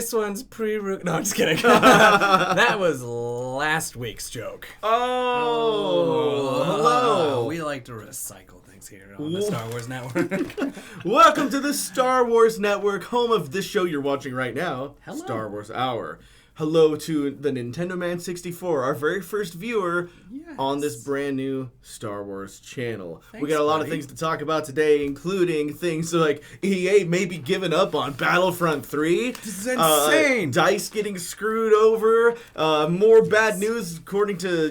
This one's No, I'm just kidding. That was last week's joke. Hello. We like to recycle things here on the Star Wars Network. Welcome to the Star Wars Network, home of this show you're watching right now, Hello. Star Wars Hour. Hello to the Nintendo Man 64, our very first viewer on this brand new Star Wars channel. Thanks, we got a lot of things to talk about today, including things like EA may be giving up on Battlefront 3. This is insane. DICE getting screwed over. More bad news according to,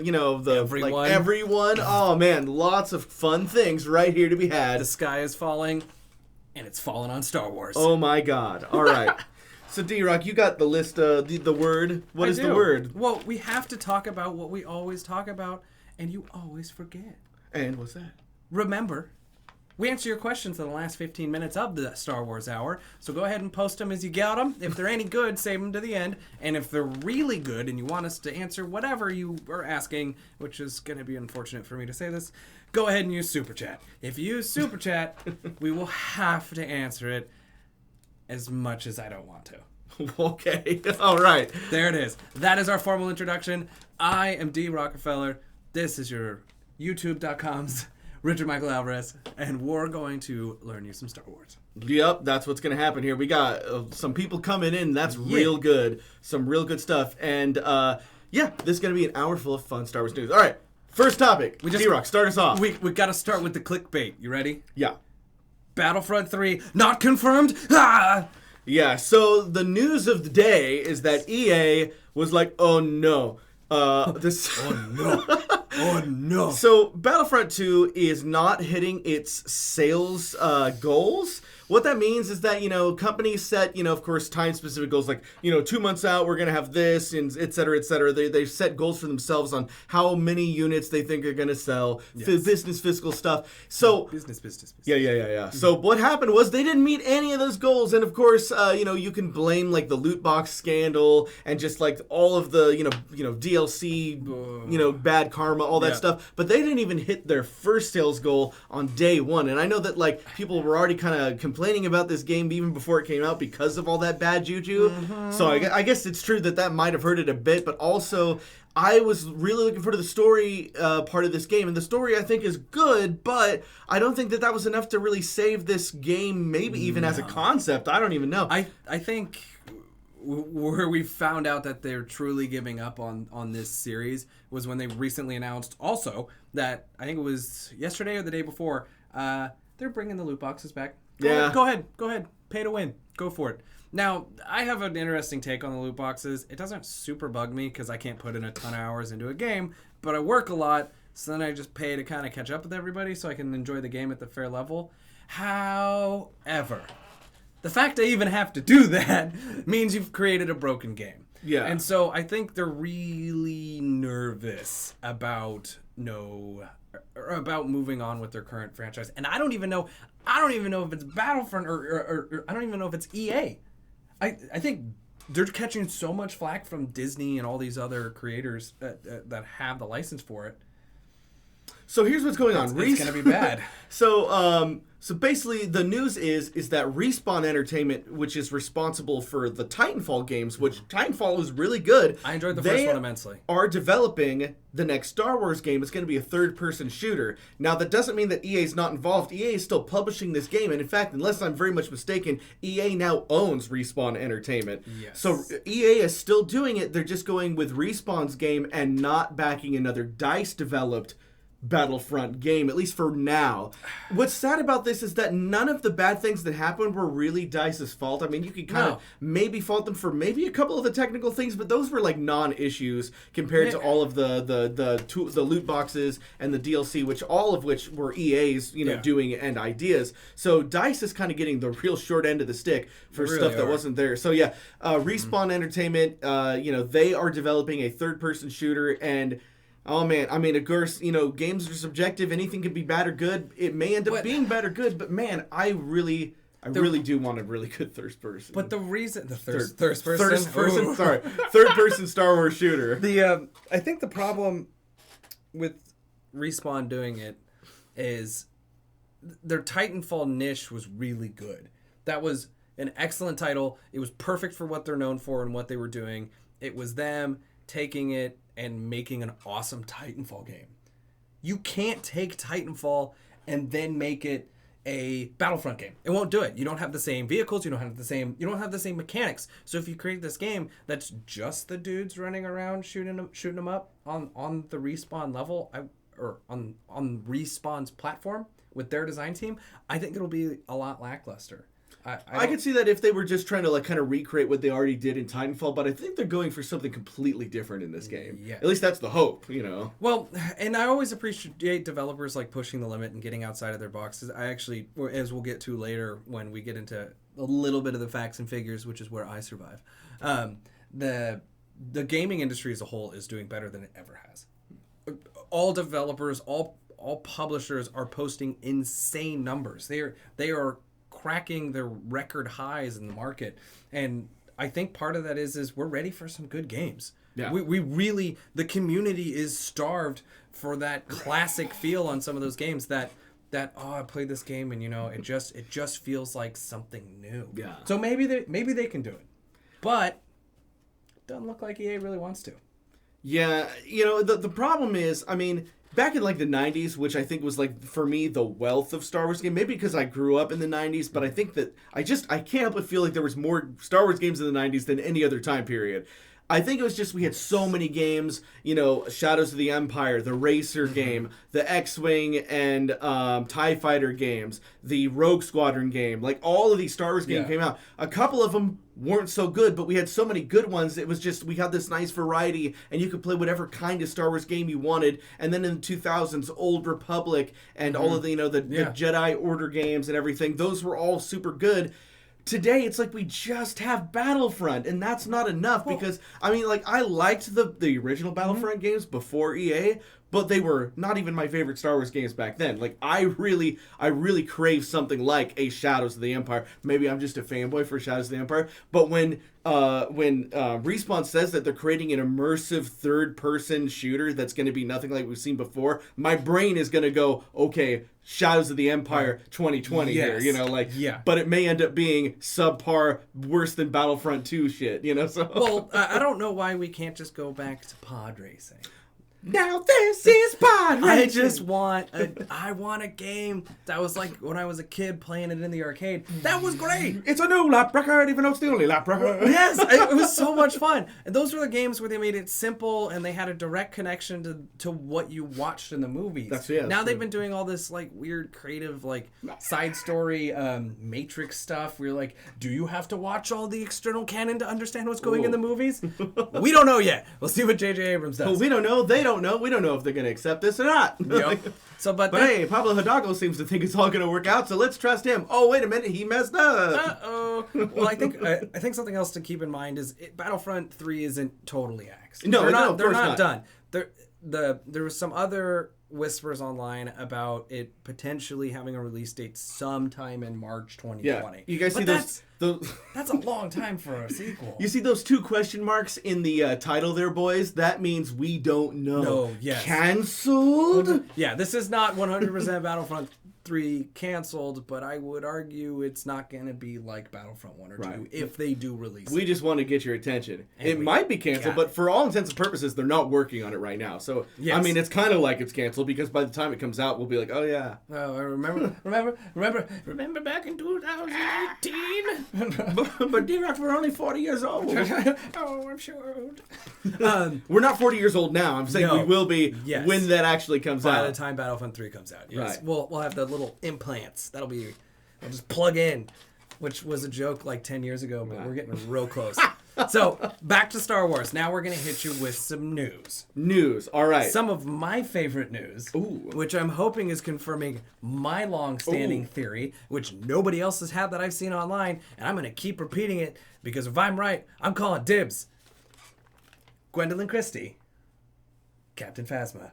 everyone. Oh man, lots of fun things right here to be had. The sky is falling, and it's falling on Star Wars. Oh my god. All right. So, D-Rock, you got the list, the word. What is the word? Well, we have to talk about what we always talk about, and you always forget. And what's that? Remember, we answer your questions in the last 15 minutes of the Star Wars Hour, so go ahead and post them as you get them. If they're any good, save them to the end. And if they're really good and you want us to answer whatever you are asking, which is going to be unfortunate for me to say this, go ahead and use Super Chat. If you use Super Chat, we will have to answer it. As much as I don't want to. Okay. All right. There it is. That is our formal introduction. I am D. Rockefeller. This is your YouTube.com's Richard Michael Alvarez. And we're going to learn you some Star Wars. Yep, that's what's going to happen here. We got some people coming in. That's real good. Some real good stuff. And, this is going to be an hour full of fun Star Wars news. All right. First topic. D-Rock, start us off. We got to start with the clickbait. You ready? Yeah. Battlefront 3, not confirmed. Ah! Yeah, so the news of the day is that EA was like, oh no. Oh no. Oh no. So Battlefront 2 is not hitting its sales goals. What that means is that, companies set, of course, time-specific goals like, 2 months out, we're going to have this, and et cetera, et cetera. They've set goals for themselves on how many units they think are going to sell, business, fiscal stuff. So Business. Yeah. Mm-hmm. So what happened was they didn't meet any of those goals. And, of course, you can blame, the loot box scandal and just, all of the, DLC, bad karma, all that stuff. But they didn't even hit their first sales goal on day one. And I know that, people were already kind of complaining about this game even before it came out because of all that bad juju. Mm-hmm. So I guess it's true that might have hurt it a bit, but also I was really looking forward to the story part of this game, and the story I think is good, but I don't think that was enough to really save this game, maybe even as a concept. I don't even know. I think where we found out that they're truly giving up on this series was when they recently announced also that, I think it was yesterday or the day before, they're bringing the loot boxes back. Go ahead. Pay to win. Go for it. Now, I have an interesting take on the loot boxes. It doesn't super bug me because I can't put in a ton of hours into a game, but I work a lot, so then I just pay to kind of catch up with everybody so I can enjoy the game at the fair level. However, the fact I even have to do that means you've created a broken game. Yeah. And so I think they're really nervous about moving on with their current franchise. And I don't even know if it's Battlefront or I don't even know if it's EA. I think they're catching so much flack from Disney and all these other creators that have the license for it. So here's what's going on. It's going to be bad. So basically, the news is that Respawn Entertainment, which is responsible for the Titanfall games, which Titanfall is really good. I enjoyed the first one immensely. Are developing the next Star Wars game. It's going to be a third-person shooter. Now, that doesn't mean that EA is not involved. EA is still publishing this game, and in fact, unless I'm very much mistaken, EA now owns Respawn Entertainment. Yes. So EA is still doing it. They're just going with Respawn's game and not backing another DICE-developed Battlefront game, at least for now. What's sad about this is that none of the bad things that happened were really DICE's fault. I mean, you could kind of maybe fault them for maybe a couple of the technical things, but those were non-issues compared to all of the loot boxes and the DLC, all of which were EA's doing and ideas. So DICE is kind of getting the real short end of the stick for stuff that wasn't there. So Respawn Entertainment, they are developing a third-person shooter, and oh man, I mean, of course, games are subjective. Anything could be bad or good. It may end up being bad or good, but man, I really do want a really good third person. But the reason third person Star Wars shooter. I think the problem with Respawn doing it is their Titanfall niche was really good. It an excellent title. It was perfect for what they're known for and what they were doing. It was them taking it and making an awesome Titanfall game. You can't take Titanfall and then make it a Battlefront game. It won't do it. You don't have the same vehicles. You don't have the same mechanics. So if you create this game that's just the dudes running around shooting them up on the Respawn level, or on Respawn's platform with their design team, I think it'll be a lot lackluster. I could see that if they were just trying to like kind of recreate what they already did in Titanfall, but I think they're going for something completely different in this game. Yeah. At least that's the hope, you know. Well, and I always appreciate developers like pushing the limit and getting outside of their boxes. I actually, as we'll get to later when we get into a little bit of the facts and figures, which is where I survive, the gaming industry as a whole is doing better than it ever has. All developers, all publishers are posting insane numbers. They are cracking their record highs in the market, and I think part of that is we're ready for some good games. Yeah. We really, the community is starved for that classic feel on some of those games that I played this game and it just feels like something new. Yeah. So maybe they can do it, but it doesn't look like EA really wants to. Yeah, the problem is, I mean, back in like the 90s, which I think was like for me the wealth of Star Wars game, maybe because I grew up in the 90s, but I think that I can't help but feel like there was more Star Wars games in the 90s than any other time period. I think it was just we had so many games, Shadows of the Empire, the Racer game, the X-Wing and TIE Fighter games, the Rogue Squadron game, like all of these Star Wars games came out. A couple of them weren't so good, but we had so many good ones. It was just, we had this nice variety, and you could play whatever kind of Star Wars game you wanted. And then in the 2000s, Old Republic and all of the Jedi Order games and everything, those were all super good. Today, it's like we just have Battlefront, and that's not enough because, I mean, like, I liked the original Battlefront games before EA, but they were not even my favorite Star Wars games back then. Like, I really crave something like a Shadows of the Empire. Maybe I'm just a fanboy for Shadows of the Empire, but when Respawn says that they're creating an immersive third-person shooter that's going to be nothing like we've seen before, my brain is going to go, okay, Shadows of the Empire 2020 here, but it may end up being subpar, worse than Battlefront 2 shit, so. Well, I don't know why we can't just go back to pod racing. Now this is pod racing. I just want a game that was like when I was a kid playing it in the arcade. That was great. It's a new lap record, even though it's the only lap record. Yes, it was so much fun. And those were the games where they made it simple and they had a direct connection to what you watched in the movies. Now they've been doing all this like weird creative like side story Matrix stuff where you're like, do you have to watch all the external canon to understand what's going in the movies? We don't know yet. We'll see what J.J. Abrams does. Well, we don't know. They don't know. We don't know if they're going to accept this or not. Yep. But hey, Pablo Hidalgo seems to think it's all going to work out, so let's trust him. Oh, wait a minute, he messed up. Uh-oh. Well, I think something else to keep in mind is Battlefront 3 isn't totally axed. No, they're not done. There was some other whispers online about it potentially having a release date sometime in March 2020. Yeah. You guys see those? That's a long time for a sequel. You see those 2 question marks in the title there, boys? That means we don't know. No, yes. Canceled? Yeah, this is not 100% Battlefront 3 canceled, but I would argue it's not going to be like Battlefront 1 or 2 if they do release it. We just want to get your attention. It might be canceled, but for all intents and purposes, they're not working on it right now. So, I mean, it's kind of like it's canceled because by the time it comes out, we'll be like, oh, yeah. Oh, remember back in 2018? but D-Rock, we're only 40 years old. Oh, I'm sure old. We're not 40 years old now. I'm saying we will be when that actually comes out. By the time Battlefront 3 comes out. Yes. Right. We'll have the little implants. I'll just plug in, which was a joke like 10 years ago, but we're getting real close. So, back to Star Wars. Now we're going to hit you with some news. All right. Some of my favorite news, which I'm hoping is confirming my long-standing theory, which nobody else has had that I've seen online, and I'm going to keep repeating it, because if I'm right, I'm calling dibs. Gwendolyn Christie, Captain Phasma,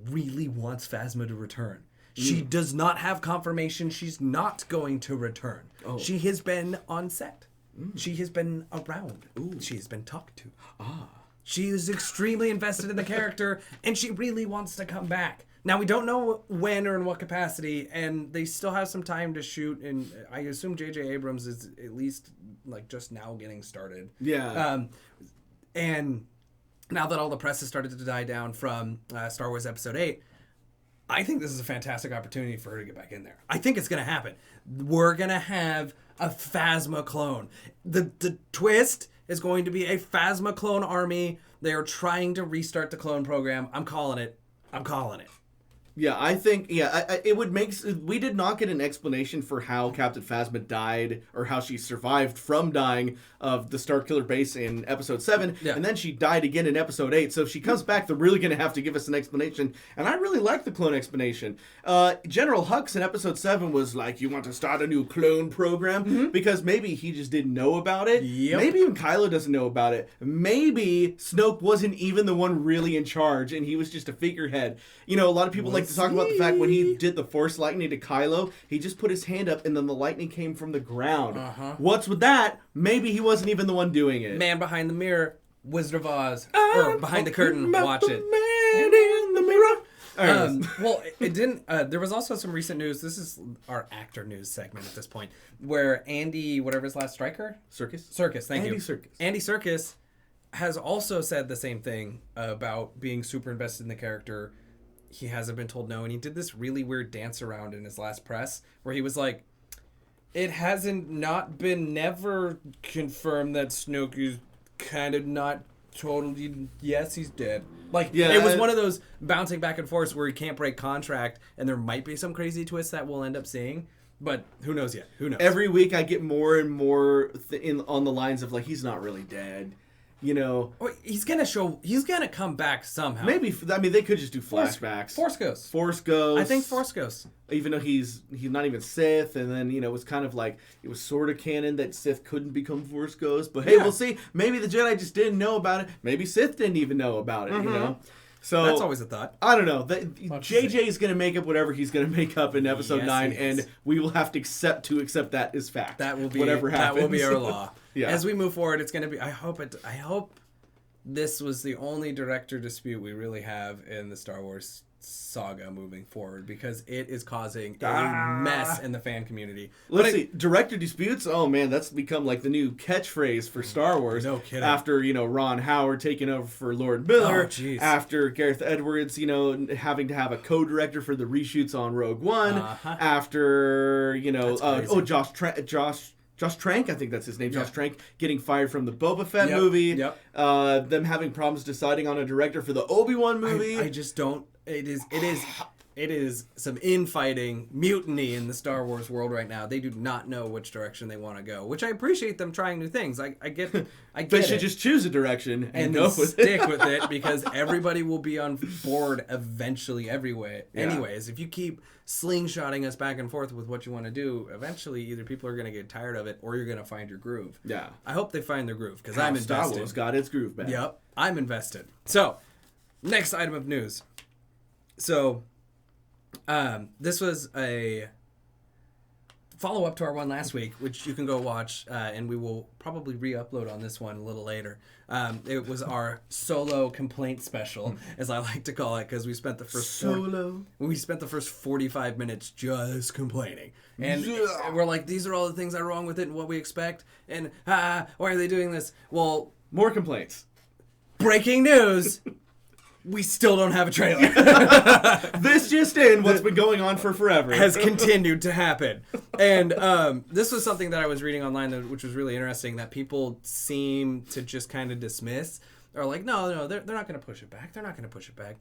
really wants Phasma to return. She does not have confirmation she's not going to return. She has been on set. She has been around. She has been talked to. She is extremely invested in the character, and she really wants to come back. Now, we don't know when or in what capacity, and they still have some time to shoot, and I assume J.J. Abrams is at least, like, just now getting started. Yeah. And now that all the press has started to die down from Star Wars Episode 8, I think this is a fantastic opportunity for her to get back in there. I think it's going to happen. We're going to have a Phasma clone. The twist is going to be a Phasma clone army. They are trying to restart the clone program. I'm calling it. Yeah, I think, it would make... We did not get an explanation for how Captain Phasma died, or how she survived from dying of the Starkiller base in Episode 7, and then she died again in Episode 8. So if she comes back, they're really going to have to give us an explanation, and I really like the clone explanation. General Hux in Episode 7 was like, you want to start a new clone program? Because maybe he just didn't know about it. Maybe even Kylo doesn't know about it. Maybe Snoke wasn't even the one really in charge, and he was just a figurehead. You know, a lot of people like to talk about the fact when he did the Force lightning to Kylo, he just put his hand up and then the lightning came from the ground. What's with that? Maybe he wasn't even the one doing it. Man behind the mirror, Wizard of Oz, or behind the curtain, watch it. Man in the mirror. Well, it didn't. There was also some recent news. This is our actor news segment at this point, where Andy, whatever his last striker, Serkis. Thank you, Andy Serkis has also said the same thing about being super invested in the character. He hasn't been told no, and he did this really weird dance around in his last press where he was like, it hasn't not been never confirmed that Snoke is kind of not totally, yes, he's dead. Like, it was one of those bouncing back and forth where he can't break contract, and there might be some crazy twist that we'll end up seeing, but who knows yet? Who knows? Every week I get more and more on the lines of, like, he's not really dead. You know, he's gonna come back somehow. Maybe, I mean, they could just do flashbacks. Force Ghost. I think Force Ghost. Even though he's not even Sith, and then, you know, it was kind of like, it was sort of canon that Sith couldn't become Force Ghost. But hey, we'll see. Maybe the Jedi just didn't know about it. Maybe Sith didn't even know about it, you know? So that's always a thought. I don't know. JJ is going to make up whatever he's going to make up in Episode 9, and we will have to accept that as fact. That will be whatever happens. That will be our law. Yeah. As we move forward, it's going to be. I hope this was the only director dispute we really have in the Star Wars saga moving forward, because it is causing a mess in the fan community. Let's see, director disputes. Oh man, that's become like the new catchphrase for Star Wars. No kidding. After, you know, Ron Howard taking over for Lord Miller. After Gareth Edwards, you know, having to have a co-director for the reshoots on Rogue One. After, you know, Josh Trank, I think that's his name, Josh Trank, getting fired from the Boba Fett movie. Them having problems deciding on a director for the Obi-Wan movie. I just don't. It is some infighting, mutiny in the Star Wars world right now. They do not know which direction they want to go, which I appreciate them trying new things. I get They should just choose a direction and go with stick with it, because everybody will be on board eventually anyways. If you keep slingshotting us back and forth with what you want to do, eventually either people are going to get tired of it or you're going to find your groove. Yeah. I hope they find their groove, because I'm invested. Star Wars got its groove back. Yep. I'm invested. So, next item of news. So, this was a follow-up to our one last week, which you can go watch, and we will probably re-upload on this one a little later. It was our solo complaint special, as I like to call it, because we spent the first 45 minutes just complaining. And we're like, these are all the things that are wrong with it and what we expect, and why are they doing this? Well, more complaints. Breaking news! We still don't have a trailer. This just in, what's been going on for forever, has continued to happen. And this was something that I was reading online, which was really interesting, that people seem to just kind of dismiss. Or like, no, they're not going to push it back. They're not going to push it back.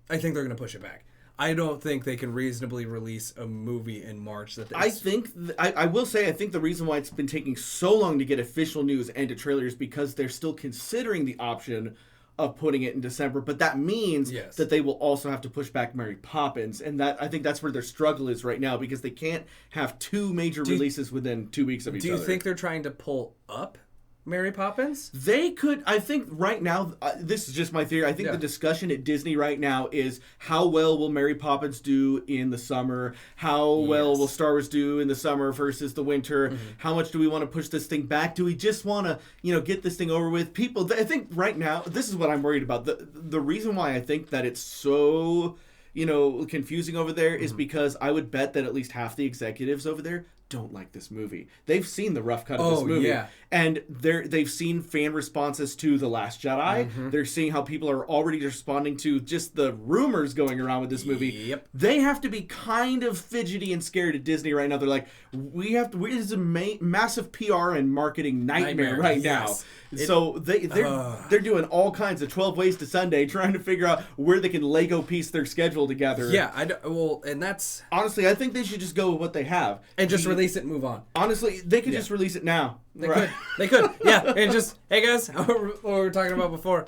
I think they're going to push it back. I don't think they can reasonably release a movie in March. I will say, I think the reason why it's been taking so long to get official news and a trailer is because they're still considering the option of putting it in December, but that means that they will also have to push back Mary Poppins, and that I think that's where their struggle is right now, because they can't have two major releases within 2 weeks of each other. Do you think they're trying to pull up Mary Poppins? They could. I think right now, this is just my theory, I think the discussion at Disney right now is how well will Mary Poppins do in the summer? How well will Star Wars do in the summer versus the winter? How much do we want to push this thing back? Do we just want to, you know, get this thing over with? People, I think right now, this is what I'm worried about. The reason why I think that it's so confusing over there is because I would bet that at least half the executives over there don't like this movie. They've seen the rough cut of this movie. Yeah. And they've seen fan responses to The Last Jedi. They're seeing how people are already responding to just the rumors going around with this movie. Yep. They have to be kind of fidgety and scared at Disney right now. They're like, this is a massive PR and marketing nightmare right now. So they're doing all kinds of 12 Ways to Sunday, trying to figure out where they can Lego piece their schedule together. Yeah, and that's... Honestly, I think they should just go with what they have. And just release it and move on. Honestly, they could just release it now. They could. Yeah, and just, hey guys, what we were talking about before.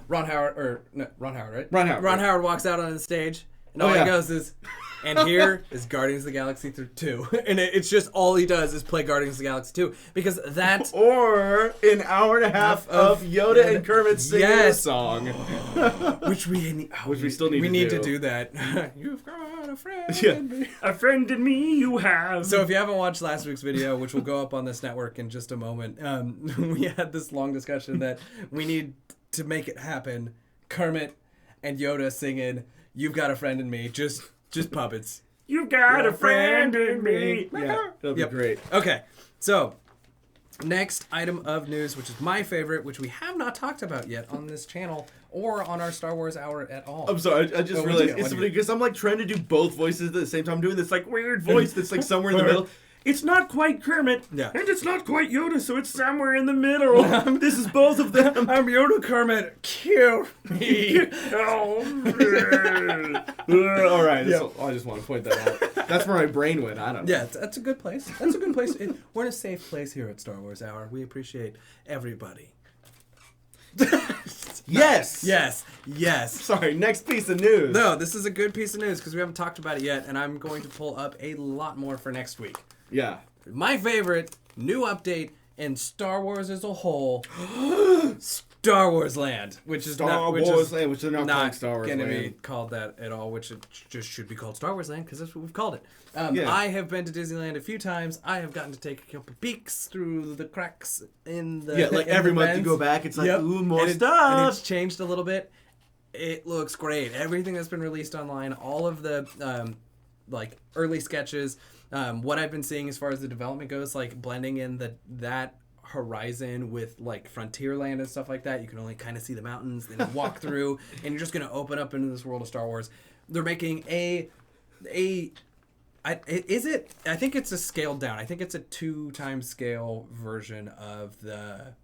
Ron Howard, right? Ron Howard walks out on the stage, and all he goes is, and here is Guardians of the Galaxy 2. And it's just all he does is play Guardians of the Galaxy 2. Because that... Or an hour and a half of Yoda and Kermit singing a song. Which we still need to do. We need to do that. You've got a friend in me. A friend in me you have. So if you haven't watched last week's video, which will go up on this network in just a moment, we had this long discussion that we need to make it happen. Kermit and Yoda singing "You've Got a Friend in Me," just puppets. You've got a friend in me. Yeah, that'll be great. Okay, so next item of news, which is my favorite, which we have not talked about yet on this channel or on our Star Wars Hour at all. I'm sorry, I just realized it's funny because I'm like trying to do both voices at the same time. I'm doing this like weird voice that's like somewhere in the middle. It's not quite Kermit, and it's not quite Yoda, so it's somewhere in the middle. This is both of them. I'm Yoda Kermit. Kill me. All right, I just want to point that out. That's where my brain went. I don't know. Yeah, that's a good place. That's a good place. We're in a safe place here at Star Wars Hour. We appreciate everybody. Yes. Sorry, next piece of news. No, this is a good piece of news because we haven't talked about it yet, and I'm going to pull up a lot more for next week. Yeah. My favorite new update in Star Wars as a whole, Star Wars Land, which is Land, which they're not calling Star Wars Land. Not going to be Land. called that at all, which it just should be called Star Wars Land because that's what we've called it. Yeah. I have been to Disneyland a few times. I have gotten to take a couple peeks through the cracks in the like every month you go back, it's like, ooh, more stuff. And it's changed a little bit. It looks great. Everything that's been released online, all of the early sketches, what I've been seeing as far as the development goes, like blending in that horizon with like Frontierland and stuff like that. You can only kind of see the mountains, then you walk through, and you're just going to open up into this world of Star Wars. They're making I think it's a scaled down. I think it's a 2x scale version of the...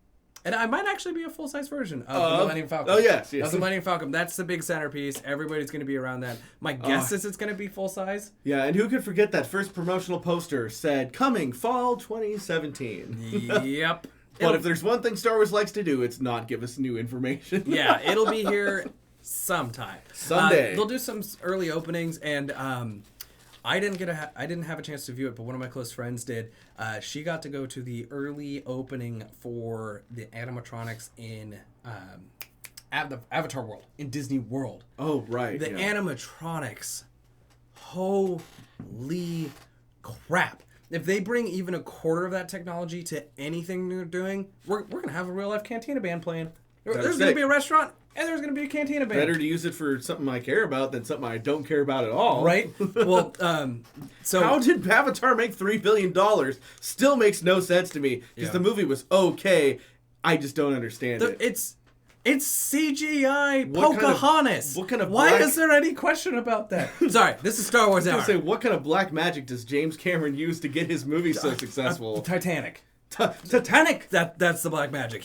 And I might actually be a full-size version of the Millennium Falcon. Oh, yes. Of the Millennium Falcon. That's the big centerpiece. Everybody's going to be around that. My guess is it's going to be full-size. Yeah, and who could forget that first promotional poster said, coming fall 2017. Yep. But if there's one thing Star Wars likes to do, it's not give us new information. Yeah, it'll be here sometime. Someday. They'll do some early openings, and I didn't have a chance to view it, but one of my close friends did. She got to go to the early opening for the animatronics in the Avatar World, in Disney World. Oh, right. The animatronics, holy crap. If they bring even a quarter of that technology to anything they're doing, we're going to have a real-life Cantina band playing. There's going to be a restaurant, and there's going to be a Cantina band. Better to use it for something I care about than something I don't care about at all. Right? Well, so... How did Avatar make $3 billion? Still makes no sense to me, because the movie was okay. I just don't understand it. It's CGI Pocahontas. Why is there any question about that? Sorry, this is Star Wars Hour. I was going to say, what kind of black magic does James Cameron use to get his movie so successful? Titanic. Titanic! That's the black magic.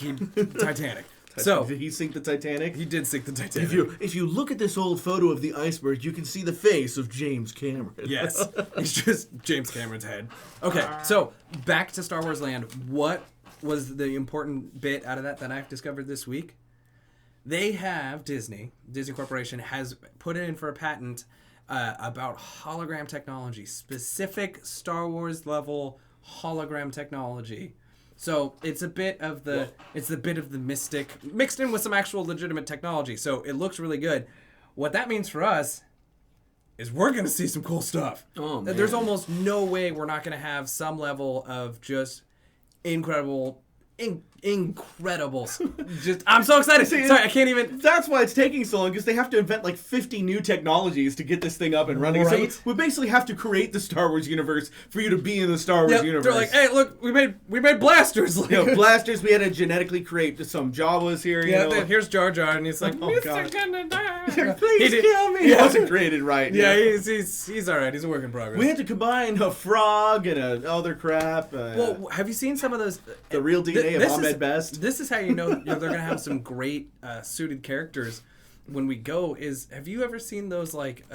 Titanic. So did he sink the Titanic? He did sink the Titanic. If you look at this old photo of the iceberg, you can see the face of James Cameron. Yes. It's just James Cameron's head. Okay, so back to Star Wars Land. What was the important bit out of that I've discovered this week? They have Disney Corporation has put it in for a patent about hologram technology, specific Star Wars level hologram technology. So it's a bit of the mystic mixed in with some actual legitimate technology. So it looks really good. What that means for us is we're going to see some cool stuff. Oh, man. There's almost no way we're not going to have some level of just incredible incredible. Just I'm so excited. Sorry, I can't even. That's why it's taking so long, because they have to invent like 50 new technologies to get this thing up and running. Right? So we basically have to create the Star Wars universe for you to be in the Star Wars universe. They're like, hey, look, we made blasters. Like, blasters. We had to genetically create some Jawas here. Here's Jar Jar, and he's like, God. gonna die. Please kill me. He wasn't created right. Yeah, he's all right. He's a work in progress. We had to combine a frog and other crap. Well, have you seen some of those? The real DNA of Ahmed Best. This is how you know they're going to have some great suited characters when we go. Have you ever seen those like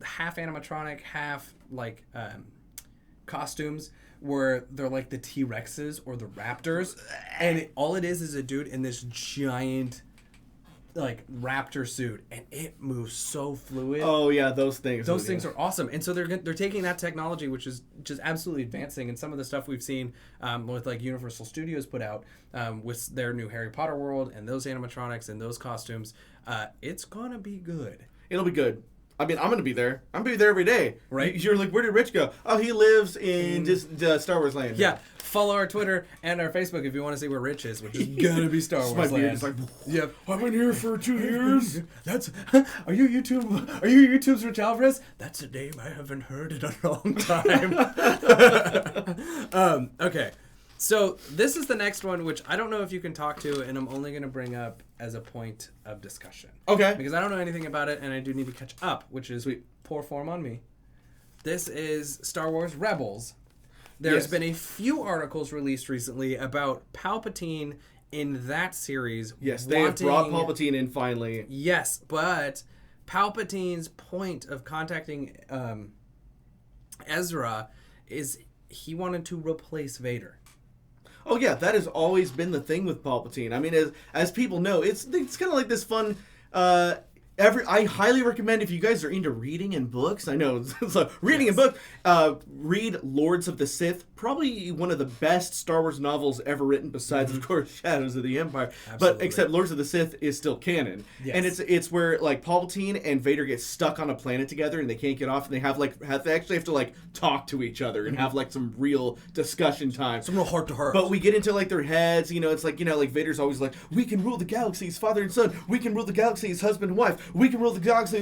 half animatronic, half like costumes where they're like the T-Rexes or the Raptors, and all it is a dude in this giant like raptor suit, and it moves so fluid. Oh yeah, those things. Those things are awesome, and so they're taking that technology, which is just absolutely advancing. And some of the stuff we've seen with like Universal Studios put out with their new Harry Potter world and those animatronics and those costumes, it's gonna be good. It'll be good. I mean, I'm going to be there. I'm going to be there every day. Right? You're like, where did Rich go? Oh, he lives in just Star Wars land. Yeah. Follow our Twitter and our Facebook if you want to see where Rich is, which is going to be Star Wars land. It's like, yep. I've been here for 2 years. Are you YouTube's Rich Alvarez? That's a name I haven't heard in a long time. Okay. So this is the next one, which I don't know if you can talk to, and I'm only going to bring up as a point of discussion. Okay. Because I don't know anything about it, and I do need to catch up, which is poor form on me. This is Star Wars Rebels. There's been a few articles released recently about Palpatine in that series. Yes, they have brought Palpatine in finally. Yes, but Palpatine's point of contacting Ezra is he wanted to replace Vader. Oh yeah, that has always been the thing with Palpatine. I mean, as people know, it's kind of like this fun. I highly recommend, if you guys are into reading and books. I know so reading and books. Read Lords of the Sith. Probably one of the best Star Wars novels ever written, besides of course Shadows of the Empire. Absolutely. But except Lords of the Sith is still canon, and it's where like Palpatine and Vader get stuck on a planet together and they can't get off, and they actually have to like talk to each other and have like some real discussion time, some real heart to heart. But we get into like their heads. It's like like Vader's always like, we can rule the galaxies, father and son. We can rule the galaxies, husband and wife. We can rule the galaxy.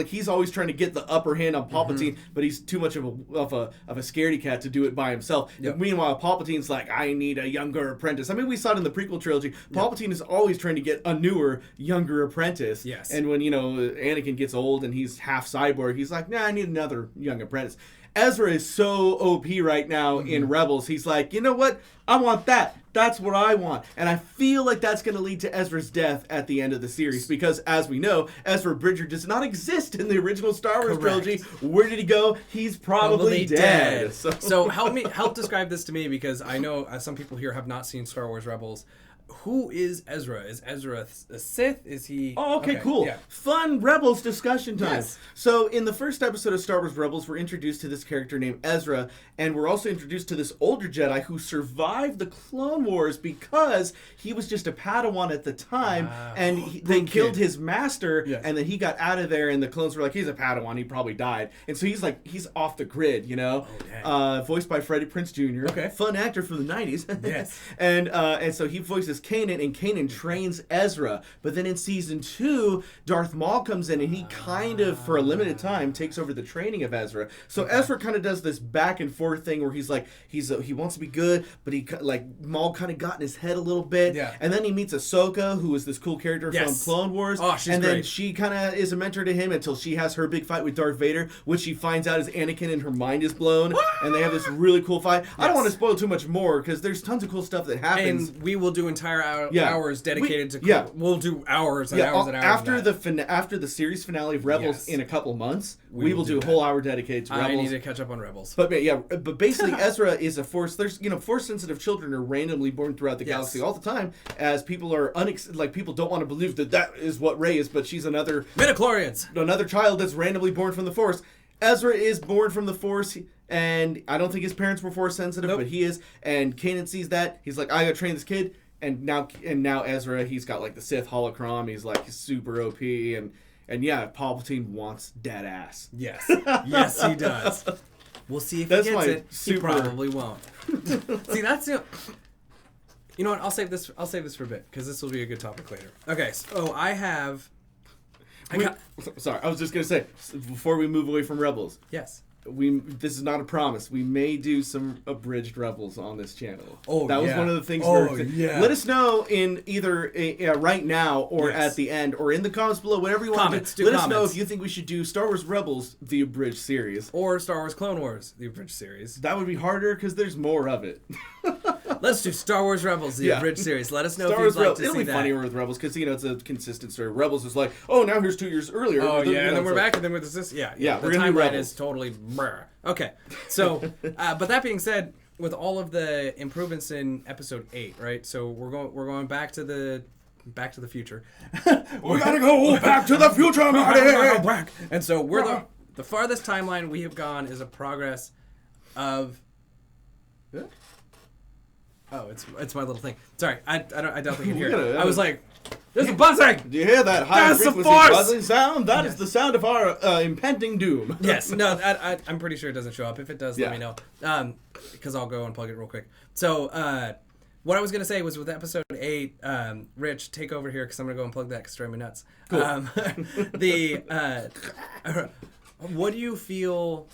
He's always trying to get the upper hand on Palpatine, but he's too much of a scaredy cat to do it by himself. Yep. Meanwhile, Palpatine's like, I need a younger apprentice. I mean, we saw it in the prequel trilogy. Palpatine is always trying to get a newer, younger apprentice. Yes. And when Anakin gets old and he's half cyborg, he's like, nah, I need another young apprentice. Ezra is so OP right now in Rebels. He's like, you know what? I want that. That's what I want. And I feel like that's going to lead to Ezra's death at the end of the series. Because, as we know, Ezra Bridger does not exist in the original Star Wars trilogy. Where did he go? He's probably dead. So help describe this to me, because I know some people here have not seen Star Wars Rebels. Who is Ezra? Is Ezra a Sith? Is he... Oh, okay, cool. Yeah. Fun Rebels discussion time. Yes. So, in the first episode of Star Wars Rebels, we're introduced to this character named Ezra, and we're also introduced to this older Jedi who survived the Clone Wars because he was just a Padawan at the time, and they killed his master, and then he got out of there, and the clones were like, he's a Padawan, he probably died. And so he's off the grid, voiced by Freddie Prinze Jr. Okay. Fun actor from the 90s. Yes. And so he voices Kanan, and Kanan trains Ezra. But then in season 2, Darth Maul comes in, and he kind of, for a limited time, takes over the training of Ezra. So Ezra kind of does this back and forth thing where he's like, he wants to be good, but Maul kind of got in his head a little bit. Yeah. And then he meets Ahsoka, who is this cool character from Clone Wars. Oh, she's and great. then she kind of is a mentor to him until she has her big fight with Darth Vader, which she finds out is Anakin, and her mind is blown. And they have this really cool fight. Yes. I don't want to spoil too much more because there's tons of cool stuff that happens. And we will do entire hours dedicated to... We'll do hours and hours and hours. After the series finale of Rebels in a couple months, we will do a whole hour dedicated to Rebels. I need to catch up on Rebels. But basically Ezra is a Force. There's Force sensitive children are randomly born throughout the galaxy all the time, as people are people don't want to believe that is what Rey is, but she's another midichlorians, another child that's randomly born from the Force. Ezra is born from the Force, and I don't think his parents were Force sensitive, but he is. And Kanan sees that. He's like, I gotta train this kid. And now Ezra, he's got like the Sith holocron. He's like super OP, and Palpatine wants dead ass. Yes, yes, he does. We'll see if he gets it. He probably won't. See, that's You know what? I'll save this for a bit because this will be a good topic later. Okay, so I have. Sorry, I was just gonna say before we move away from Rebels. Yes. This is not a promise. We may do some abridged Rebels on this channel. Oh, that was yeah. one of the things. Yeah. Let us know in either right now or Yes. at the end or in the comments below, whatever you want. Comments, Let us know if you think we should do Star Wars Rebels, the abridged series, or Star Wars Clone Wars, the abridged series. That would be harder because there's more of it. Let's do Star Wars Rebels, the abridged series. Let us know Star if you'd like to It'll see be that. funnier with Rebels because it's a consistent story. Rebels is like, oh, now here's 2 years earlier. Oh yeah, and then we're like, back, and then with this. Yeah. The we're gonna do timeline Rebels. is totally brr. Okay, so but that being said, with all of the improvements in Episode 8, right? So we're going back to the future. We gotta go back to the future, Marty. And so we're the farthest timeline we have gone is a progress of. Yeah. Oh, it's my little thing. Sorry, I don't think you can hear gotta- it. I was like, there's a buzzing. Do you hear that high That's the frequency Force! buzzing sound? That is the sound of our impending doom. Yes, no, I'm pretty sure it doesn't show up. If it does, let me know. Because I'll go and plug it real quick. So, what I was going to say was with Episode 8, Rich, take over here because I'm going to go and plug that because it's driving me nuts. Cool. What do you feel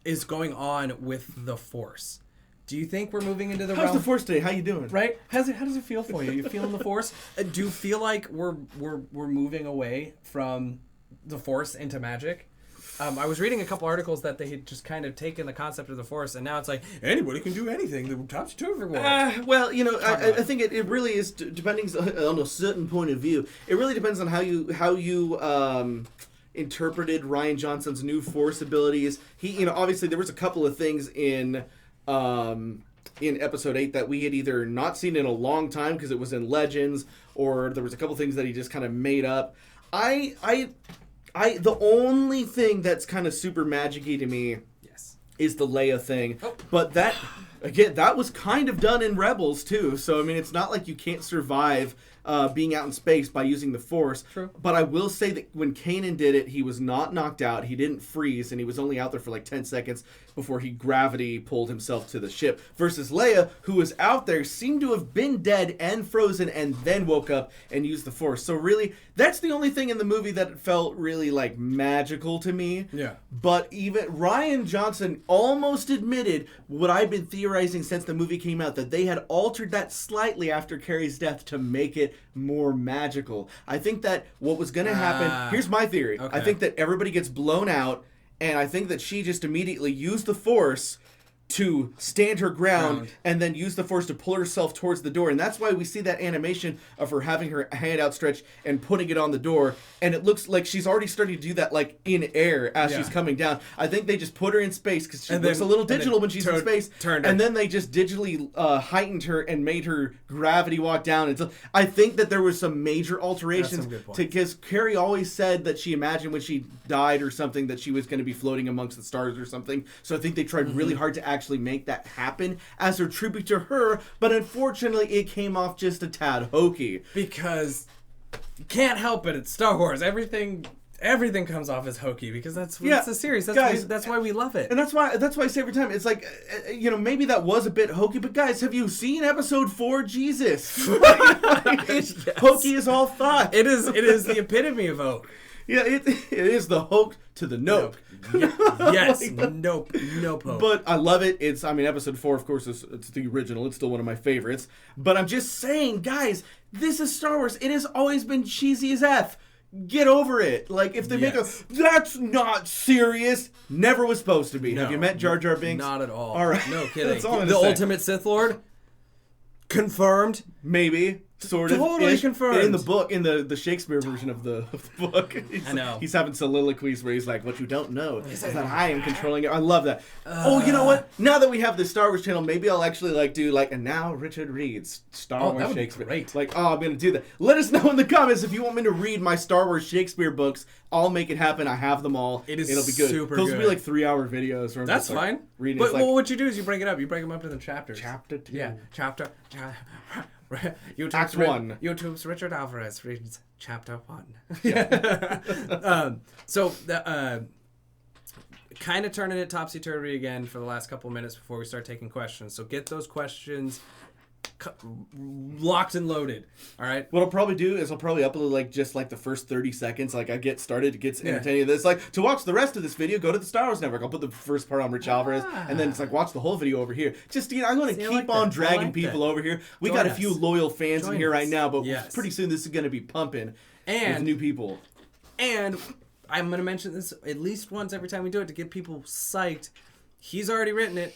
is going on with the Force? Do you think we're moving into the How's realm? the Force today? How you doing? Right? How does it feel for you? You feeling the Force? Do you feel like we're moving away from the Force into magic? I was reading a couple articles that they had just kind of taken the concept of the Force, and now it's like anybody can do anything. The topsy-turvy world. Well, I think it really is depending on a certain point of view. It really depends on how you interpreted Rian Johnson's new Force abilities. He, obviously there was a couple of things in Episode 8 that we had either not seen in a long time because it was in Legends, or there was a couple things that he just kind of made up. The only thing that's kind of super magic-y to me is the Leia thing. Oh. But that, again, that was kind of done in Rebels, too. So, I mean, it's not like you can't survive being out in space by using the Force. True. But I will say that when Kanan did it, he was not knocked out. He didn't freeze, and he was only out there for like 10 seconds before he gravity pulled himself to the ship. Versus Leia, who was out there, seemed to have been dead and frozen and then woke up and used the Force. So really, that's the only thing in the movie that felt really like magical to me. Yeah. But even Rian Johnson almost admitted what I've been theorizing since the movie came out, that they had altered that slightly after Carrie's death to make it more magical. I think that what was going to happen, here's my theory. Okay. I think that everybody gets blown out, and I think that she just immediately used the Force to stand her ground and then use the Force to pull herself towards the door. And that's why we see that animation of her having her hand outstretched and putting it on the door. And it looks like she's already starting to do that like in air as she's coming down. I think they just put her in space because she looks a little digital when she's in space. And then they just digitally heightened her and made her gravity walk down. And so I think that there was some major alterations because Carrie always said that she imagined when she died or something that she was going to be floating amongst the stars or something. So I think they tried really hard to actually make that happen as a tribute to her, but unfortunately it came off just a tad hokey. Because you can't help it, it's Star Wars. Everything comes off as hokey because that's the series. That's why we love it. And that's why I say every time, it's like, maybe that was a bit hokey, but guys, have you seen Episode 4? Jesus. Hokey is all thought. It is the epitome of hoke. Yeah, it is the hoke to the nope. Yes, nope hoke. But I love it. Episode 4, of course, it's the original. It's still one of my favorites. But I'm just saying, guys, this is Star Wars. It has always been cheesy as F. Get over it. Like, if they make that's not serious, never was supposed to be. No, have you met Jar Jar Binks? Not at all. All right. No kidding. That's all I'm the gonna say. ultimate Sith Lord? Confirmed. Maybe. Sort of. Totally confirmed. In the book, in the Shakespeare version of the book. I know. He's having soliloquies where he's like, what you don't know is that I am controlling it. I love that. You know what? Now that we have the Star Wars channel, maybe I'll actually do and now Richard reads Star Wars that would Shakespeare. Be great. I'm going to do that. Let us know in the comments if you want me to read my Star Wars Shakespeare books. I'll make it happen. I have them all. It'll be good. Super Those good. will be 3-hour videos. Where That's fine. Reading. But what you do is you break it up. You break them up into chapters. Chapter 2. Yeah, chapter. Act 1. YouTube's Richard Alvarez reads chapter 1. Yeah. So kind of turning it topsy-turvy again for the last couple minutes before we start taking questions. So get those questions locked and loaded. All right. What I'll probably do is I'll probably upload like just like the first 30 seconds. Like I get started, it gets entertaining. It's like to watch the rest of this video, go to the Star Wars Network. I'll put the first part on Rich Alvarez, and then it's like watch the whole video over here. Just I'm going to keep on dragging people over here. We got a few loyal fans in here right now, but pretty soon this is going to be pumping with new people. And I'm going to mention this at least once every time we do it to get people psyched. He's already written it.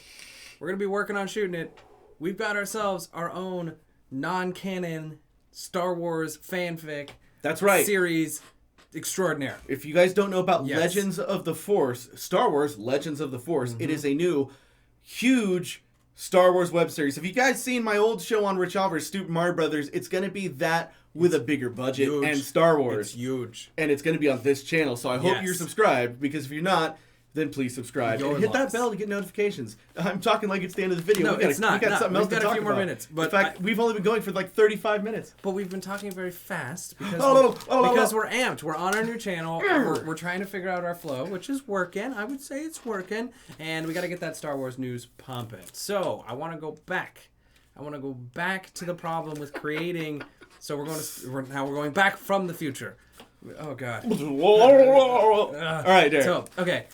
We're going to be working on shooting it. We've got ourselves our own non-canon Star Wars fanfic. That's right. Series extraordinaire. If you guys don't know about Legends of the Force, Star Wars Legends of the Force, it is a new, huge Star Wars web series. If you guys seen my old show on Rich Alvarez, Stupid Mario Brothers, it's going to be that with a bigger budget and Star Wars. It's huge. And it's going to be on this channel, so I hope you're subscribed, because if you're not, then please subscribe. And hit that bell to get notifications. I'm talking like it's the end of the video. No, it's not. We got something else to talk about. We've got a few more minutes. But in fact, we've only been going for like 35 minutes. But we've been talking very fast because we're amped. We're on our new channel. We're trying to figure out our flow, which is working. I would say it's working. And we got to get that Star Wars news pumping. So I want to go back. To the problem with creating. So we're going back from the future. Oh, God. All right, Derek. So, okay.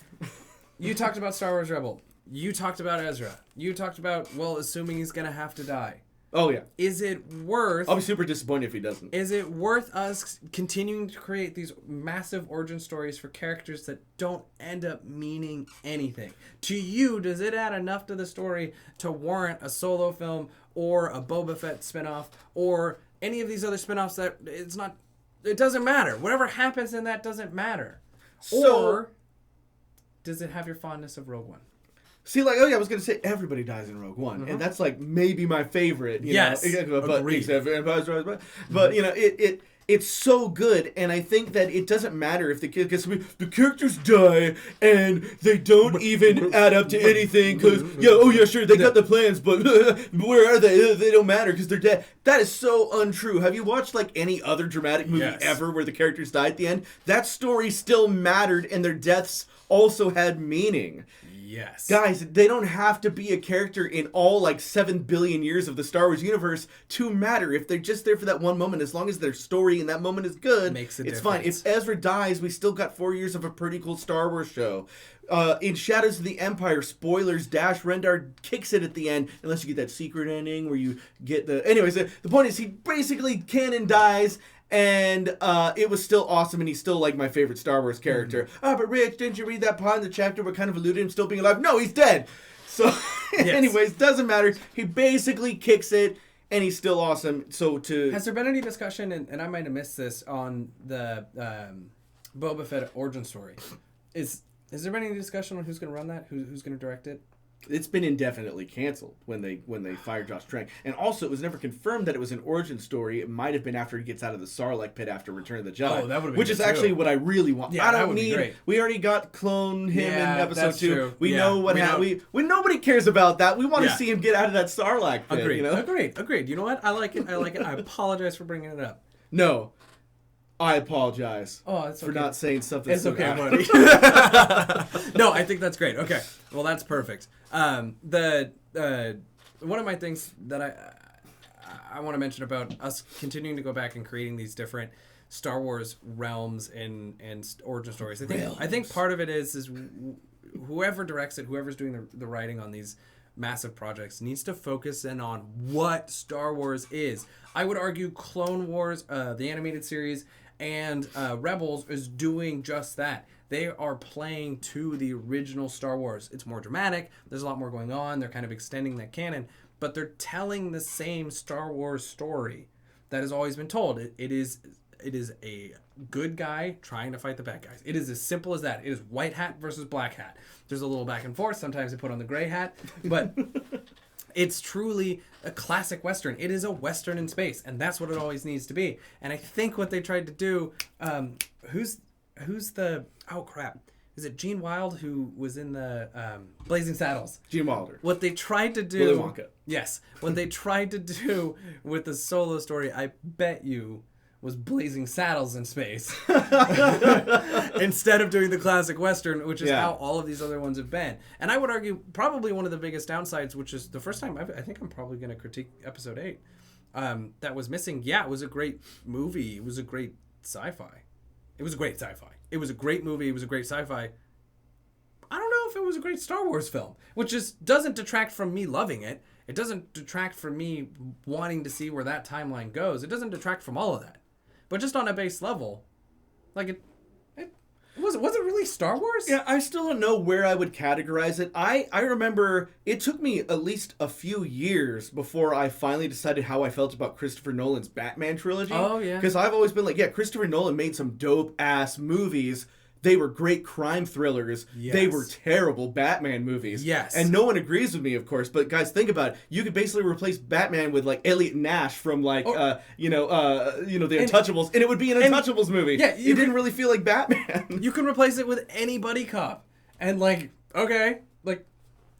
You talked about Star Wars Rebel. You talked about Ezra. You talked about, assuming he's going to have to die. Oh, yeah. Is it worth... I'll be super disappointed if he doesn't. Is it worth us continuing to create these massive origin stories for characters that don't end up meaning anything? To you, does it add enough to the story to warrant a solo film or a Boba Fett spinoff or any of these other spinoffs that it's not... It doesn't matter. Whatever happens in that doesn't matter. Or does it have your fondness of Rogue One? See, like, I was going to say everybody dies in Rogue One. And that's, like, maybe my favorite. You know? Agreed. But, you know, it's so good. And I think that it doesn't matter if the characters die and they don't even add up to anything. Because, sure, they got the plans, but where are they? They don't matter because they're dead. That is so untrue. Have you watched, like, any other dramatic movie ever where the characters died at the end? That story still mattered and their deaths also had meaning. Yes. Guys, they don't have to be a character in all, like, 7 billion years of the Star Wars universe to matter. If they're just there for that one moment, as long as their story in that moment is good, it's fine. If Ezra dies, we still got 4 years of a pretty cool Star Wars show. In Shadows of the Empire, spoilers, Dash Rendar kicks it at the end, unless you get that secret ending where you get the... Anyways, the point is he basically canon dies, and it was still awesome, and he's still, like, my favorite Star Wars character. But Rich, didn't you read that part in the chapter where kind of alluded to him still being alive? No, he's dead! So, anyways, doesn't matter. He basically kicks it, and he's still awesome. So Has there been any discussion, and I might have missed this, on the Boba Fett origin story? Has there been any discussion on who's going to run that? Who's going to direct it? It's been indefinitely canceled when they fired Josh Trank. And also, it was never confirmed that it was an origin story. It might have been after he gets out of the Sarlacc pit after Return of the Jedi. Oh, that would have been Which is actually what I really want. Yeah, I don't need... We already got clone him in episode 2. True. We know what happened. Nobody cares about that. We want to see him get out of that Sarlacc pit. Agreed. You know? Agreed. You know what? I like it. I apologize for bringing it up. No. I apologize for not saying something. It's okay, buddy. No, I think that's great. Okay, well, that's perfect. One of my things that I want to mention about us continuing to go back and creating these different Star Wars realms and origin stories. I think part of it is whoever directs it, whoever's doing the writing on these massive projects needs to focus in on what Star Wars is. I would argue Clone Wars, the animated series, and Rebels is doing just that. They are playing to the original Star Wars. It's more dramatic. There's a lot more going on. They're kind of extending that canon, but they're telling the same Star Wars story that has always been told. It is a good guy trying to fight the bad guys. It is as simple as that. It is white hat versus black hat. There's a little back and forth. Sometimes they put on the gray hat, but it's truly a classic Western. It is a Western in space, and that's what it always needs to be. And I think what they tried to do, who's the, oh crap, is it Gene Wilder who was in the Blazing Saddles? Gene Wilder. What they tried to do, Willy Wonka. Yes, what they tried to do with the Solo story, I bet you was Blazing Saddles in space instead of doing the classic Western, which is how all of these other ones have been. And I would argue probably one of the biggest downsides, which is the first time I think I'm probably going to critique Episode 8, that was missing. Yeah, it was a great movie. It was a great sci-fi. It was a great sci-fi. It was a great movie. It was a great sci-fi. I don't know if it was a great Star Wars film, which just doesn't detract from me loving it. It doesn't detract from me wanting to see where that timeline goes. It doesn't detract from all of that. But just on a base level, like it was it really Star Wars? Yeah, I still don't know where I would categorize it. I remember it took me at least a few years before I finally decided how I felt about Christopher Nolan's Batman trilogy. Oh, yeah. Because I've always been like, yeah, Christopher Nolan made some dope-ass movies. They were great crime thrillers. Yes. They were terrible Batman movies. Yes. And no one agrees with me, of course. But guys, think about it. You could basically replace Batman with like Elliot Nash from like the Untouchables, and it would be an Untouchables movie. Yeah, it didn't really feel like Batman. You can replace it with any buddy cop, and like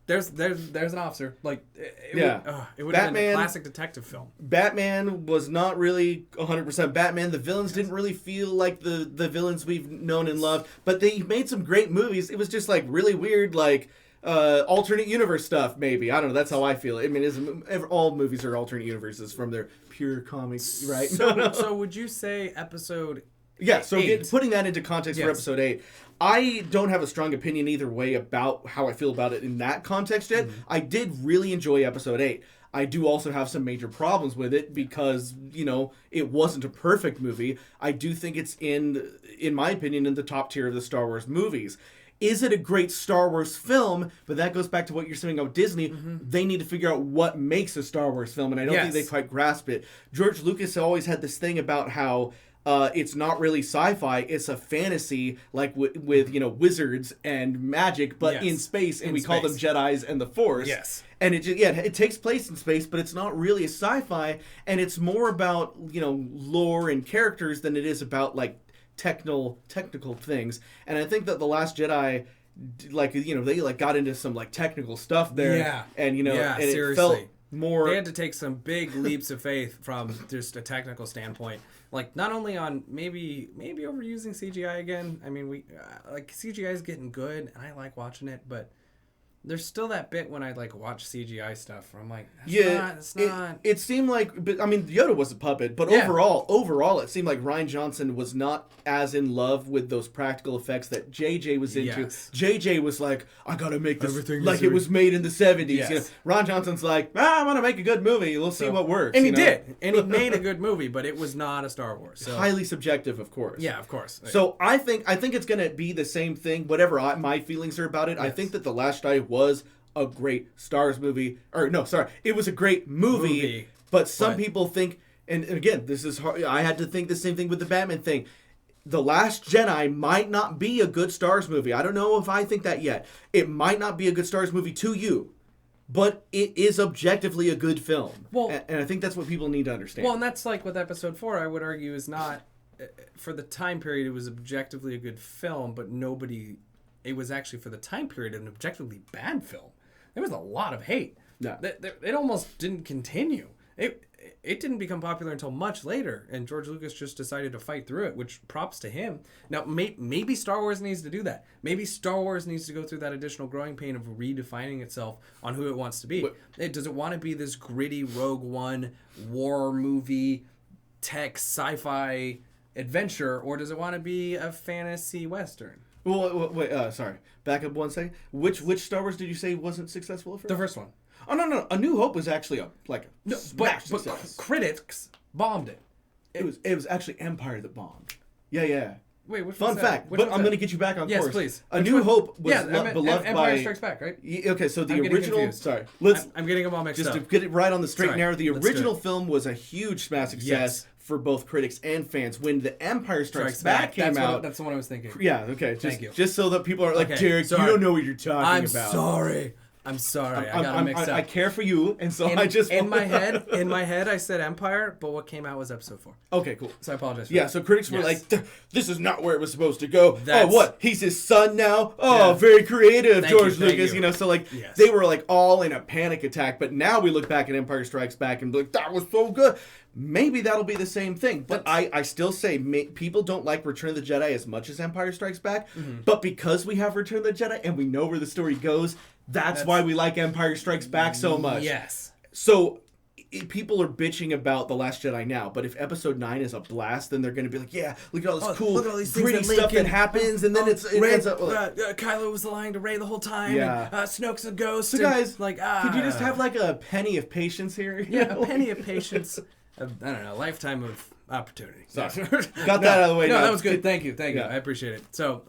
there's an officer. Like it would have been a classic detective film. Batman was not really 100% Batman. The villains didn't really feel like the villains we've known and loved, but they made some great movies. It was just like really weird, like alternate universe stuff. Maybe I don't know. That's how I feel. I mean, all movies are alternate universes from their pure comics, right? So would you say Episode? Yeah, so 8. Putting that into context for Episode 8, I don't have a strong opinion either way about how I feel about it in that context yet. Mm-hmm. I did really enjoy Episode 8. I do also have some major problems with it because, it wasn't a perfect movie. I do think it's in my opinion, in the top tier of the Star Wars movies. Is it a great Star Wars film? But that goes back to what you're saying about Disney. Mm-hmm. They need to figure out what makes a Star Wars film, and I don't think they quite grasp it. George Lucas always had this thing about how it's not really sci-fi, it's a fantasy, like with wizards and magic, but in space, and we call them Jedis and the Force. Yes. And it takes place in space, but it's not really a sci-fi, and it's more about, lore and characters than it is about, like, technical things. And I think that The Last Jedi, they, got into some, technical stuff there. Yeah. And, and seriously. it felt more... They had to take some big leaps of faith from just a technical standpoint. Like, not only on maybe overusing CGI again. I mean, CGI is getting good, and I like watching it, but there's still that bit when I watch CGI stuff where I'm like, it's not. It seemed like, but I mean, Yoda was a puppet, but overall, it seemed like Rian Johnson was not as in love with those practical effects that JJ was into. Yes. JJ was like, I gotta make this Everything like it was made in the 70s. Yes. Rian Johnson's like, I want to make a good movie. We'll see what works. And he did, and he made a good movie, but it was not a Star Wars. So. Highly subjective, of course. Yeah, of course. So I think it's gonna be the same thing. Whatever my feelings are about it, yes. I think that The Last Jedi was a great Star Wars movie. Or no, sorry, it was a great movie. But some people think, and again, this is hard. I had to think the same thing with the Batman thing. The Last Jedi might not be a good Star Wars movie. I don't know if I think that yet. It might not be a good Star Wars movie to you, but it is objectively a good film. Well, and I think that's what people need to understand. Well, and that's like with Episode 4, I would argue, is not, for the time period, it was objectively a good film, but it was actually, for the time period, an objectively bad film. There was a lot of hate. Yeah. It almost didn't continue. It didn't become popular until much later, and George Lucas just decided to fight through it, which props to him. Now, maybe Star Wars needs to do that. Maybe Star Wars needs to go through that additional growing pain of redefining itself on who it wants to be. Does it want to be this gritty Rogue One war movie, tech, sci-fi adventure, or does it want to be a fantasy western? Well, wait, sorry. Back up one second. Which Star Wars did you say wasn't successful at first? The first one. Oh, no. A New Hope was actually a smash but success. Critics bombed it. It was actually Empire that bombed. Yeah. Wait, which Fun fact. But I'm going to get you back on course. Yes, please. A New Hope was beloved Empire by... Strikes Back, right? Okay, so the original... Confused. Sorry. I'm getting them all mixed up. Just to get it right on the straight and narrow, the original film was a huge smash success for both critics and fans. When The Empire Strikes Back came out... That's the one I was thinking. Yeah, okay. Thank you. Just so that people are like, Derek, you don't know what you're talking about. I'm sorry. I'm sorry, I got it mixed up. I care for you, and so in my head, I said Empire, but what came out was episode 4. Okay, cool. So I apologize for Yeah, that. so critics were like, this is not where it was supposed to go. Oh, what? He's his son now? Oh, very creative, George Lucas. You know, so like, they were like all in a panic attack. But now we look back at Empire Strikes Back and be like, that was so good. Maybe that'll be the same thing. But I still say people don't like Return of the Jedi as much as Empire Strikes Back. Mm-hmm. But because we have Return of the Jedi and we know where the story goes, that's why we like Empire Strikes Back so much. Yes. So people are bitching about The Last Jedi now, but if Episode 9 is a blast, then they're going to be like, yeah, look at all this cool, gritty stuff that happens, and then it ends up... Kylo was lying to Rey the whole time, and Snoke's a ghost. So guys, could you just have like a penny of patience here? Yeah, a penny of patience. I don't know, a lifetime of opportunity. Sorry. Got that out of the way. No, that was good. Thank you. I appreciate it. So,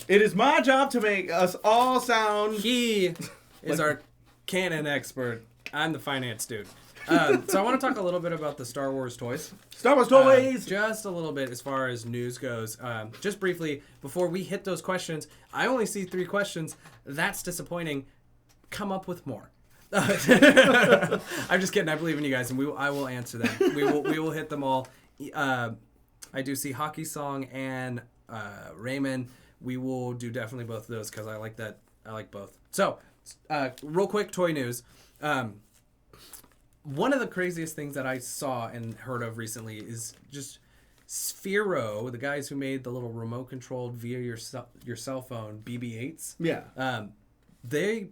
it is my job to make us all sound... He is our canon expert. I'm the finance dude. So I want to talk a little bit about the Star Wars toys. Star Wars toys! Just a little bit as far as news goes. Just briefly, before we hit those questions, I only see 3 questions. That's disappointing. Come up with more. I'm just kidding. I believe in you guys, and I will answer them. We will hit them all. I do see Hockey Song and Raymond. We will do definitely both of those because I like that. I like both. So, real quick toy news. One of the craziest things that I saw and heard of recently is just Sphero, the guys who made the little remote controlled via your cell phone BB-8s. Yeah. They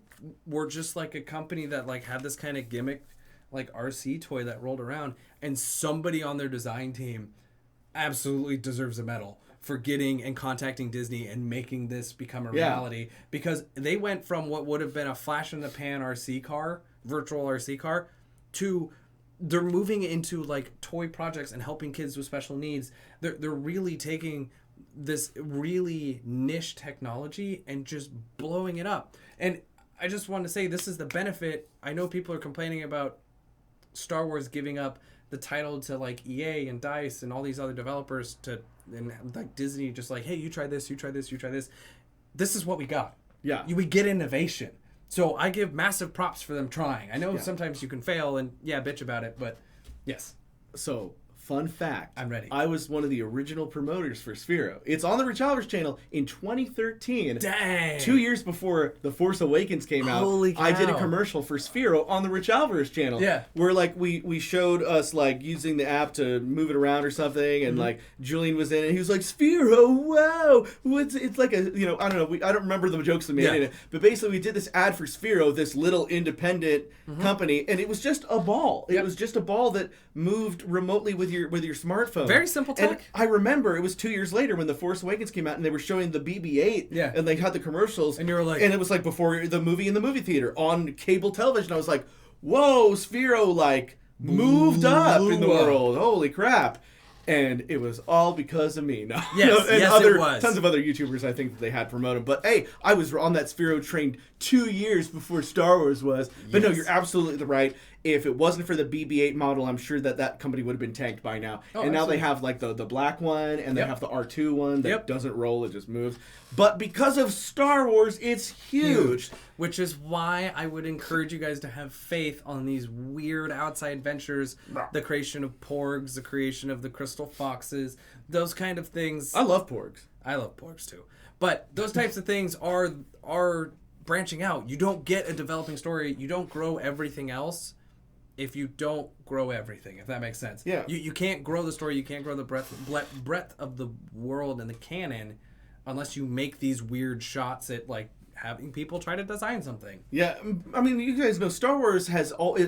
were just like a company that like had this kind of gimmick like RC toy that rolled around, and somebody on their design team absolutely deserves a medal for getting and contacting Disney and making this become a reality, because they went from what would have been a flash in the pan RC car, virtual RC car, to they're moving into like toy projects and helping kids with special needs. They're really taking this really niche technology and just blowing it up. And I just want to say this is the benefit. I know people are complaining about Star Wars giving up the title to like EA and DICE and all these other developers and like Disney just like, hey, you try this, you try this, you try this. This is what we got. Yeah. We get innovation. So I give massive props for them trying. I know sometimes you can fail and bitch about it, but yes. So, fun fact. I'm ready. I was one of the original promoters for Sphero. It's on the Rich Alvers channel in 2013. Dang. 2 years before The Force Awakens came out. Holy cow. I did a commercial for Sphero on the Rich Alvers channel. Yeah. Where like we showed us like using the app to move it around or something, and like Julian was in it. He was like, Sphero, wow. It's like a, I don't know. I don't remember the jokes we made in it. But basically we did this ad for Sphero, this little independent company, and it was just a ball. It was just a ball that moved remotely with your smartphone. Very simple tech. And I remember it was 2 years later when The Force Awakens came out and they were showing the BB-8. Yeah. And they had the commercials. And you were like... And it was like before the movie in the movie theater on cable television. I was like, whoa, Sphero like moved up in the world. Holy crap. And it was all because of me. No, yes, and it was. Tons of other YouTubers I think that they had promoted. But hey, I was on that Sphero train 2 years before Star Wars was. But no, you're absolutely right. If it wasn't for the BB-8 model, I'm sure that company would have been tanked by now. Oh, and now they have like the black one, and they have the R2 one that doesn't roll, it just moves. But because of Star Wars, it's huge. Which is why I would encourage you guys to have faith on these weird outside ventures, the creation of Porgs, the creation of the Crystal Foxes, those kind of things. I love Porgs. I love Porgs too. But those types of things are branching out. You don't get a developing story. You don't grow everything else if you don't grow everything, if that makes sense. Yeah. You can't grow the story, you can't grow the breadth of the world and the canon unless you make these weird shots at like having people try to design something. Yeah, I mean, you guys know Star Wars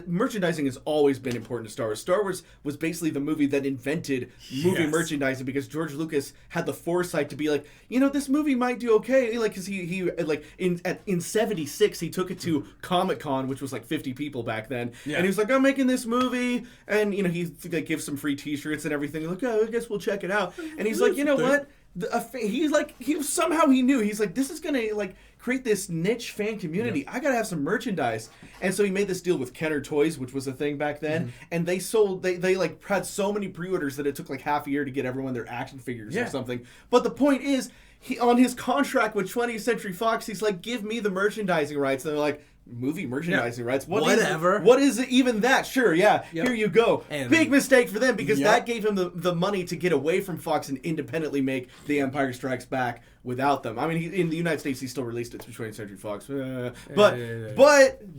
merchandising has always been important to Star Wars. Star Wars was basically the movie that invented movie merchandising because George Lucas had the foresight to be like, this movie might do okay, like because he like in '76 he took it to Comic-Con, which was like 50 people back then, and he was like, I'm making this movie, and he like gives some free T-shirts and everything. Like, oh, I guess we'll check it out, and he's like, you know what? Somehow he knew, he's like, this is gonna like create this niche fan community. I gotta have some merchandise, and so he made this deal with Kenner Toys, which was a thing back then, and they like had so many pre-orders that it took like half a year to get everyone their action figures or something. But the point is, he on his contract with 20th Century Fox, he's like, give me the merchandising rights, and they're like, movie merchandising rights. Whatever. What is it, even that? Sure, yeah. Yep. Here you go. And big mistake for them because Yep. that gave him the money to get away from Fox and independently make The Empire Strikes Back without them. I mean, in the United States, he still released it to 20th Century Fox, but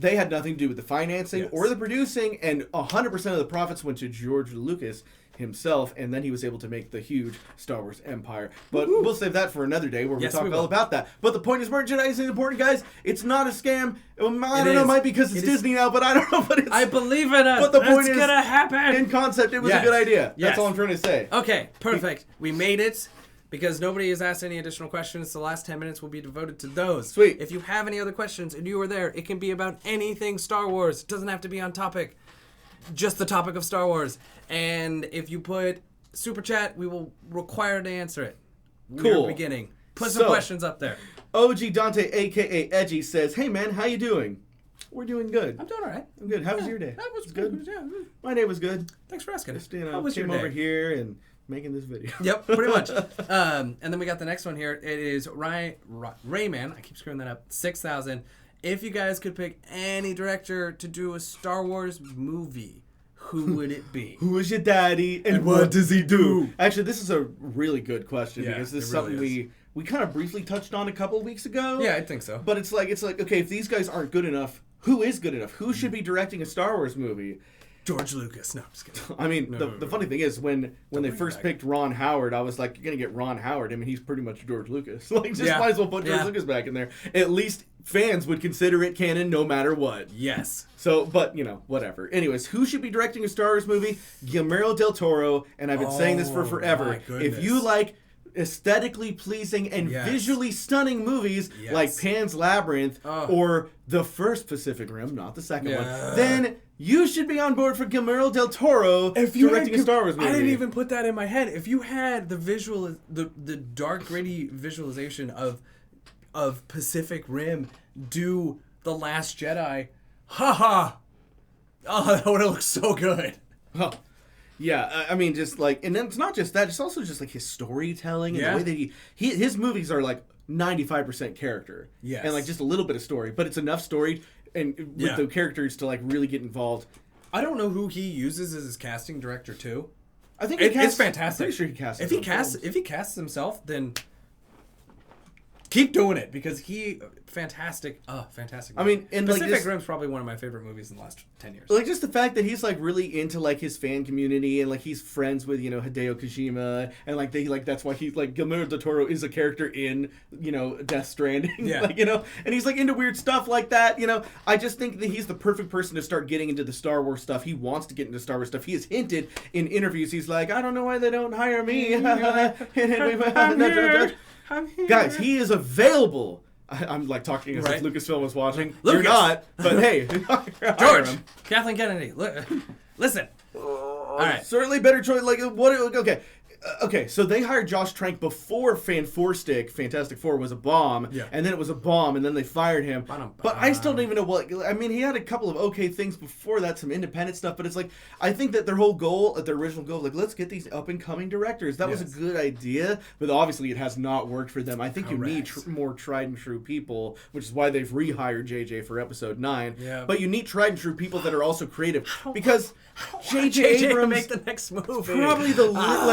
they had nothing to do with the financing or the producing, and 100% of the profits went to George Lucas himself, and then he was able to make the huge Star Wars empire. But we'll save that for another day where we talk all about that. But the point is, merchandising is important, guys. It's not a scam. I don't know, it might be because it's Disney now, but I don't know. But I believe in it. But the point is gonna happen. In concept, it was a good idea. Yes. That's all I'm trying to say. Okay, perfect. We made it. Because nobody has asked any additional questions, the last 10 minutes will be devoted to those. Sweet. If you have any other questions and you are there, it can be about anything Star Wars. It doesn't have to be on topic. Just the topic of Star Wars. And if you put Super Chat, we will require to answer it. Cool. We're beginning. Put some questions up there. OG Dante, a.k.a. Edgy, says, hey, man, how you doing? We're doing good. I'm doing all right. I'm good. How was your day? That was good. Yeah. My day was good. Thanks for asking. Just, How was your came day? over here and making this video. Yep, pretty much. And then we got the next one here. It is Rayman. I keep screwing that up. 6,000. If you guys could pick any director to do a Star Wars movie, who would it be? Who is your daddy and what does he do? Actually, this is a really good question because this is something we kind of briefly touched on a couple of weeks ago. Yeah, I think so. But it's like okay, if these guys aren't good enough, who is good enough? Who should be directing a Star Wars movie? George Lucas. No, I'm just kidding. I mean, the funny thing is, when they first picked Ron Howard, I was like, you're going to get Ron Howard. I mean, he's pretty much George Lucas. Like, just might as well put George Lucas back in there. At least fans would consider it canon no matter what. Yes. So, but, whatever. Anyways, who should be directing a Star Wars movie? Guillermo del Toro, and I've been saying this for forever. My goodness. If you like aesthetically pleasing and visually stunning movies like Pan's Labyrinth or the first Pacific Rim, not the second one, then you should be on board for Guillermo del Toro directing a Star Wars movie. I didn't even put that in my head. If you had the the dark, gritty visualization of Pacific Rim do The Last Jedi, haha! Oh, that would have looked so good. Oh. Yeah, I mean, just like, and then it's not just that; it's also just like his storytelling and the way that his movies are like 95% character, and like just a little bit of story, but it's enough story and with the characters to like really get involved. I don't know who he uses as his casting director too. I think it's fantastic. I'm pretty sure he casts. If he casts himself, then keep doing it because fantastic. I mean, and Pacific Rim's probably one of my favorite movies in the last 10 years. Like just the fact that he's like really into like his fan community and like he's friends with Hideo Kojima and like that's why he's like Guillermo del Toro is a character in Death Stranding, and he's like into weird stuff like that. I just think that he's the perfect person to start getting into the Star Wars stuff. He wants to get into Star Wars stuff. He has hinted in interviews. He's like, I don't know why they don't hire me. I'm here. Guys, he is available. I'm like talking as if Lucasfilm was watching. Lucas. You're not, but hey, George, Kathleen Kennedy, listen. All right, certainly better choice. Like what? Okay, so they hired Josh Trank before Fantastic Four was a bomb, and then it was a bomb, and then they fired him. But I still don't even know what. I mean, he had a couple of okay things before that, some independent stuff, but it's like, I think that their whole goal, their original goal, like, let's get these up-and-coming directors. That was a good idea, but obviously it has not worked for them. I think you need more tried-and-true people, which is why they've rehired JJ for Episode 9. Yeah. But you need tried-and-true people that are also creative, because JJ Abrams make the next movie. Probably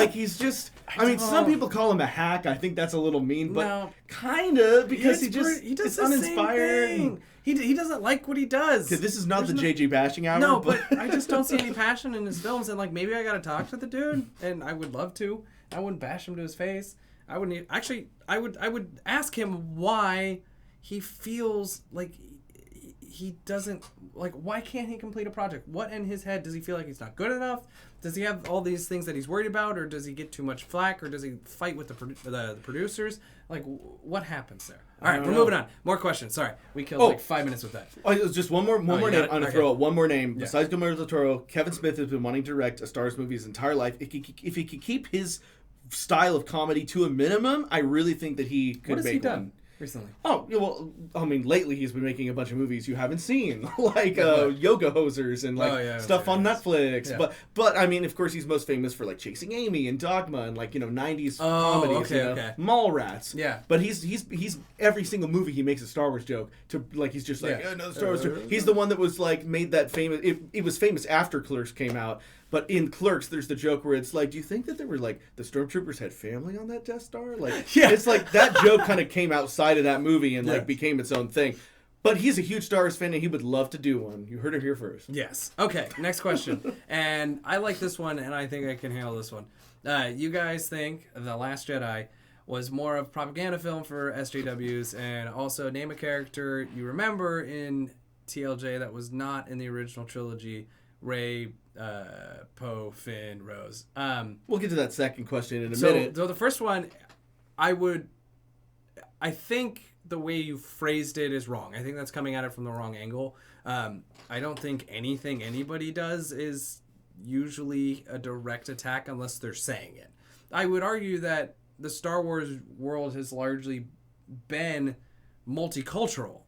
he's just. I mean, some people call him a hack. I think that's a little mean, but kinda because he does uninspired. Same thing. He doesn't like what he does. This is not JJ bashing hour. No, but I just don't see any passion in his films, and like maybe I gotta talk to the dude, and I would love to. I wouldn't bash him to his face. I wouldn't actually. I would ask him why he feels like he doesn't like. Why can't he complete a project? What in his head does he feel like he's not good enough? Does he have all these things that he's worried about, or does he get too much flack, or does he fight with the producers? Like, what happens there? All right, we're moving on. More questions. Sorry, we killed 5 minutes with that. Oh, it was just one more name. I'm gonna throw out one more name. Besides Guillermo del Toro, Kevin Smith has been wanting to direct a Star Wars movie his entire life. If he could keep his style of comedy to a minimum, I really think that he could make one. recently? Oh, yeah, well, I mean, lately he's been making a bunch of movies you haven't seen, like Yoga Hosers and stuff on Netflix. Yeah. But I mean, of course, he's most famous for like Chasing Amy and Dogma and like 90s comedies, Mallrats. Yeah. But he's every single movie he makes a Star Wars joke to like he's just like another Star Wars joke. He's the one that was like made that famous. It was famous after Clerks came out. But in Clerks, there's the joke where it's like, do you think that there were like the stormtroopers had family on that Death Star? Like, it's like that joke kind of came outside of that movie and like became its own thing. But he's a huge Star Wars fan and he would love to do one. You heard it here first. Yes. Okay. Next question. And I like this one, and I think I can handle this one. You guys think The Last Jedi was more of a propaganda film for SJWs, and also name a character you remember in TLJ that was not in the original trilogy. Rey, Poe, Finn, Rose. We'll get to that second question in a minute. So the first one, I think the way you phrased it is wrong. I think that's coming at it from the wrong angle. I don't think anything anybody does is usually a direct attack unless they're saying it. I would argue that the Star Wars world has largely been multicultural.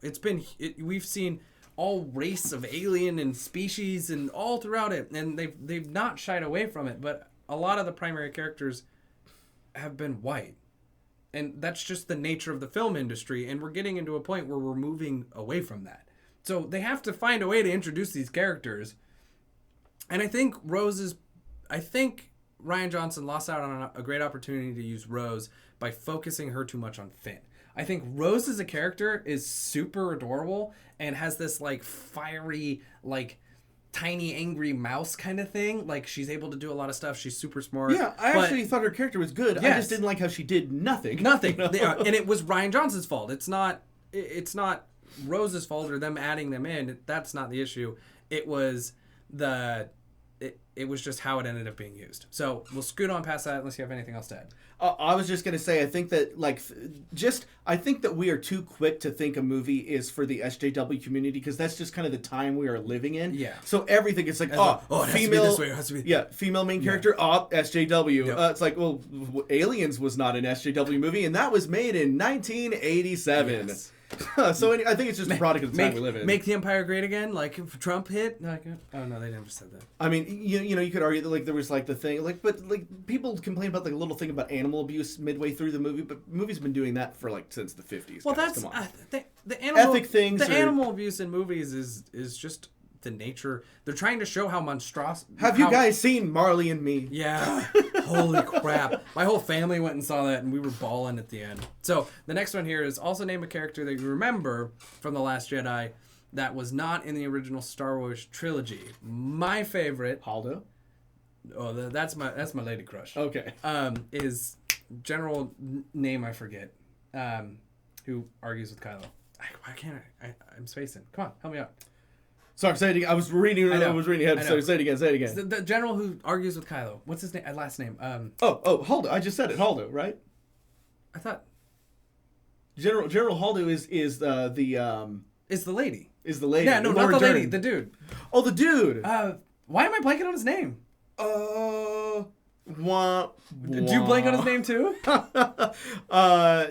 We've seen all race of alien and species and all throughout it, and they've not shied away from it, but a lot of the primary characters have been white, and that's just the nature of the film industry, and we're getting into a point where we're moving away from that. So they have to find a way to introduce these characters, and I think Rian Johnson lost out on a great opportunity to use Rose by focusing her too much on Finn. I think Rose as a character is super adorable and has this like fiery, like tiny angry mouse kind of thing. Like she's able to do a lot of stuff. She's super smart. Yeah, I actually thought her character was good. Yes. I just didn't like how she did nothing. Nothing. And it was Rian Johnson's fault. It's not Rose's fault or them adding them in. That's not the issue. It was it was just how it ended up being used. So we'll scoot on past that unless you have anything else to add. I was just going to say, I think that I think that we are too quick to think a movie is for the SJW community because that's just kind of the time we are living in. Yeah. So everything, it's like, it has to be this way. It has to be. Yeah, female main character, SJW. Yep. It's like, well, Aliens was not an SJW movie, and that was made in 1987. Yes. So I think it's just a product of the time we live in. Make the Empire great again, like if Trump hit. Oh no, they never said that. I mean, you know, you could argue that like there was like the thing, like, but like people complain about like a little thing about animal abuse midway through the movie, but movies been doing that for like since the 50s. Well, guys. that's Come on. the animal ethic things. Animal abuse in movies is just the nature. They're trying to show how monstrous. Have you guys seen Marley and Me? Yeah. Holy crap. My whole family went and saw that, and we were bawling at the end. So the next one here is also name a character that you remember from The Last Jedi that was not in the original Star Wars trilogy. My favorite, Haldo. Oh, that's my lady crush. Okay. Is general name I forget. Who argues with Kylo? Why can't I'm spacing. Come on, help me out. Sorry, say it again. I was reading ahead. So say it again. The general who argues with Kylo. What's his name? Last name? Haldo. I just said it. Haldo, right? I thought General Haldo is the is the lady. Is the lady? Yeah, no, not the lady. The dude. Oh, the dude. Why am I blanking on his name? Did you blank on his name too?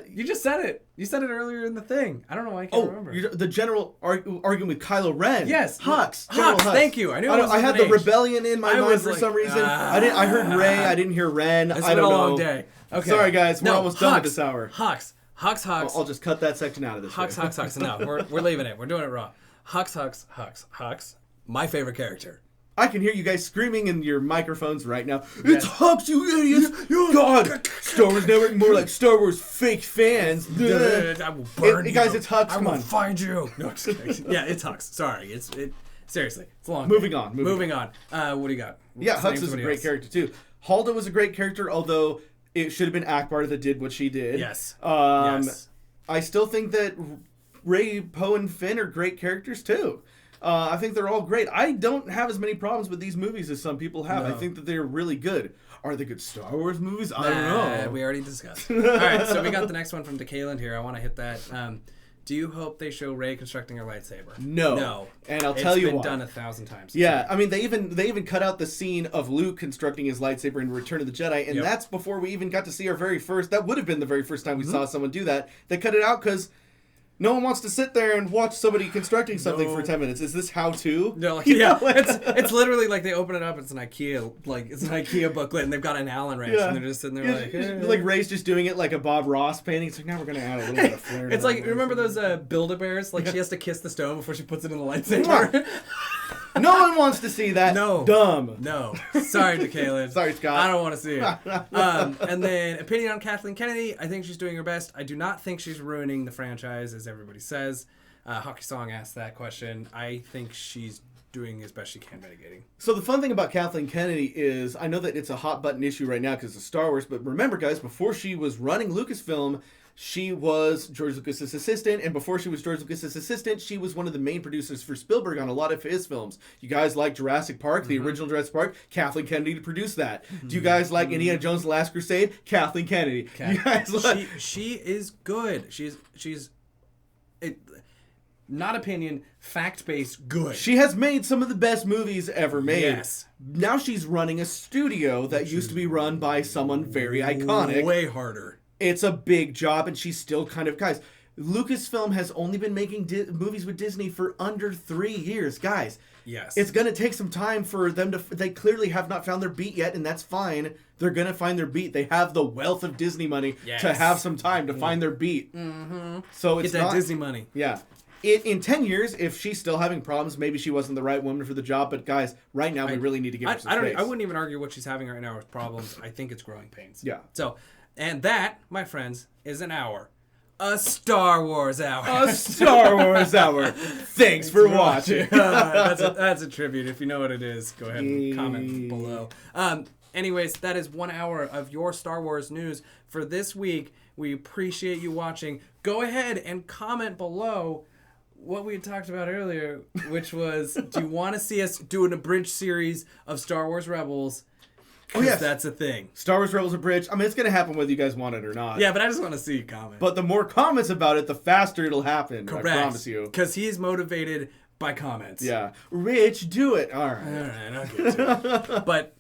You just said it. You said it earlier in the thing. I don't know why I can't remember. The general arguing with Kylo Ren. Yes, Hux. Hux. Thank you. I knew. I had the rebellion in my mind for some reason. I heard Rey. I didn't hear Ren. It's I been don't a know. long day. Okay. Sorry guys, we're almost done with this hour. Hux. I'll just cut that section out of this. Hux. No, we're leaving it. We're doing it raw. Hux. My favorite character. I can hear you guys screaming in your microphones right now. It's Hux, you idiots! God! Star Wars Network, more like Star Wars fake fans. I will burn you. Guys, it's Hux. Come on. Find you. No, just kidding. Yeah, it's Hux. Sorry. Seriously. It's long. Moving on. What do you got? Yeah, Hux is a great character too. Haldo was a great character, although it should have been Akbar that did what she did. Yes. Yes. I still think that Rey, Poe, and Finn are great characters too. I think they're all great. I don't have as many problems with these movies as some people have. No. I think that they're really good. Are they good Star Wars movies? I don't know. We already discussed. All right, so we got the next one from DeKaylan here. I want to hit that. Do you hope they show Rey constructing her lightsaber? No. And I'll tell you why. It's been done 1,000 times. Yeah, I mean, they even cut out the scene of Luke constructing his lightsaber in Return of the Jedi, and that's before we even got to see our very first... That would have been the very first time we saw someone do that. They cut it out because no one wants to sit there and watch somebody constructing something for 10 minutes. Is this how to? No, like, yeah, it's literally like they open it up. It's an IKEA booklet, and they've got an Allen wrench, and they're just sitting there like Rey's just doing it like a Bob Ross painting. It's like, now we're gonna add a little bit of flair. It's like, remember those Build-A-Bears? Like she has to kiss the stone before she puts it in the lightsaber. No one wants to see that. No. Dumb. No. Sorry, Caleb. Sorry, Scott. I don't want to see it. And then, opinion on Kathleen Kennedy. I think she's doing her best. I do not think she's ruining the franchise, as everybody says. Hockey Song asked that question. I think she's doing as best she can mitigating. So the fun thing about Kathleen Kennedy is, I know that it's a hot button issue right now because of Star Wars, but remember, guys, before she was running Lucasfilm, she was George Lucas's assistant, and before she was George Lucas's assistant, she was one of the main producers for Spielberg on a lot of his films. You guys like Jurassic Park, the original Jurassic Park? Kathleen Kennedy produced that. Do you guys like Indiana Jones: The Last Crusade? Kathleen Kennedy. You guys like... She is good. She's not opinion, fact-based good. She has made some of the best movies ever made. Yes. Now she's running a studio that used to be run by someone very iconic. Way harder. It's a big job, and she's still kind of... Guys, Lucasfilm has only been making movies with Disney for under 3 years. Guys, yes, it's going to take some time for them to... They clearly have not found their beat yet, and that's fine. They're going to find their beat. They have the wealth of Disney money to have some time to find their beat. Mm-hmm. So it's Get that Disney money. Yeah. In 10 years, if she's still having problems, maybe she wasn't the right woman for the job. But guys, right now we really need to give her some space. I wouldn't even argue what she's having right now with problems. I think it's growing pains. Yeah. So, and that, my friends, is an hour. A Star Wars hour. A Star Wars hour. Thanks for watching. That's a tribute. If you know what it is, go ahead and comment below. Anyways, that is 1 hour of your Star Wars news for this week. We appreciate you watching. Go ahead and comment below what we had talked about earlier, which was, do you want to see us do an abridged series of Star Wars Rebels? Oh, yes. That's a thing. Star Wars Rebels abridged. I mean, it's going to happen whether you guys want it or not. Yeah, but I just want to see you comment. But the more comments about it, the faster it'll happen. Correct. I promise you. Because he's motivated by comments. Yeah. Rich, do it. All right. All right, I'll get to it. But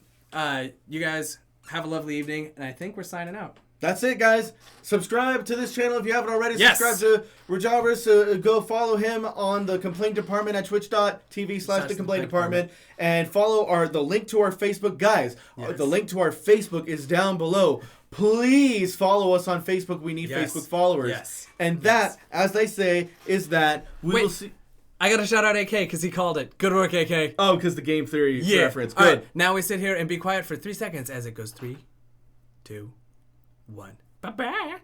you guys have a lovely evening, and I think we're signing out. That's it, guys. Subscribe to this channel if you haven't already. Yes. Subscribe to Rajavis. Go follow him on the Complaint Department at twitch.tv/the Complaint Department. And follow the link to our Facebook. Guys, the link to our Facebook is down below. Please follow us on Facebook. We need Facebook followers. Yes. And that, as they say, is that we will see... I got to shout out AK because he called it. Good work, AK. Oh, because the game theory reference. Good. All right, now we sit here and be quiet for 3 seconds as it goes 3, 2, 1. Bye-bye.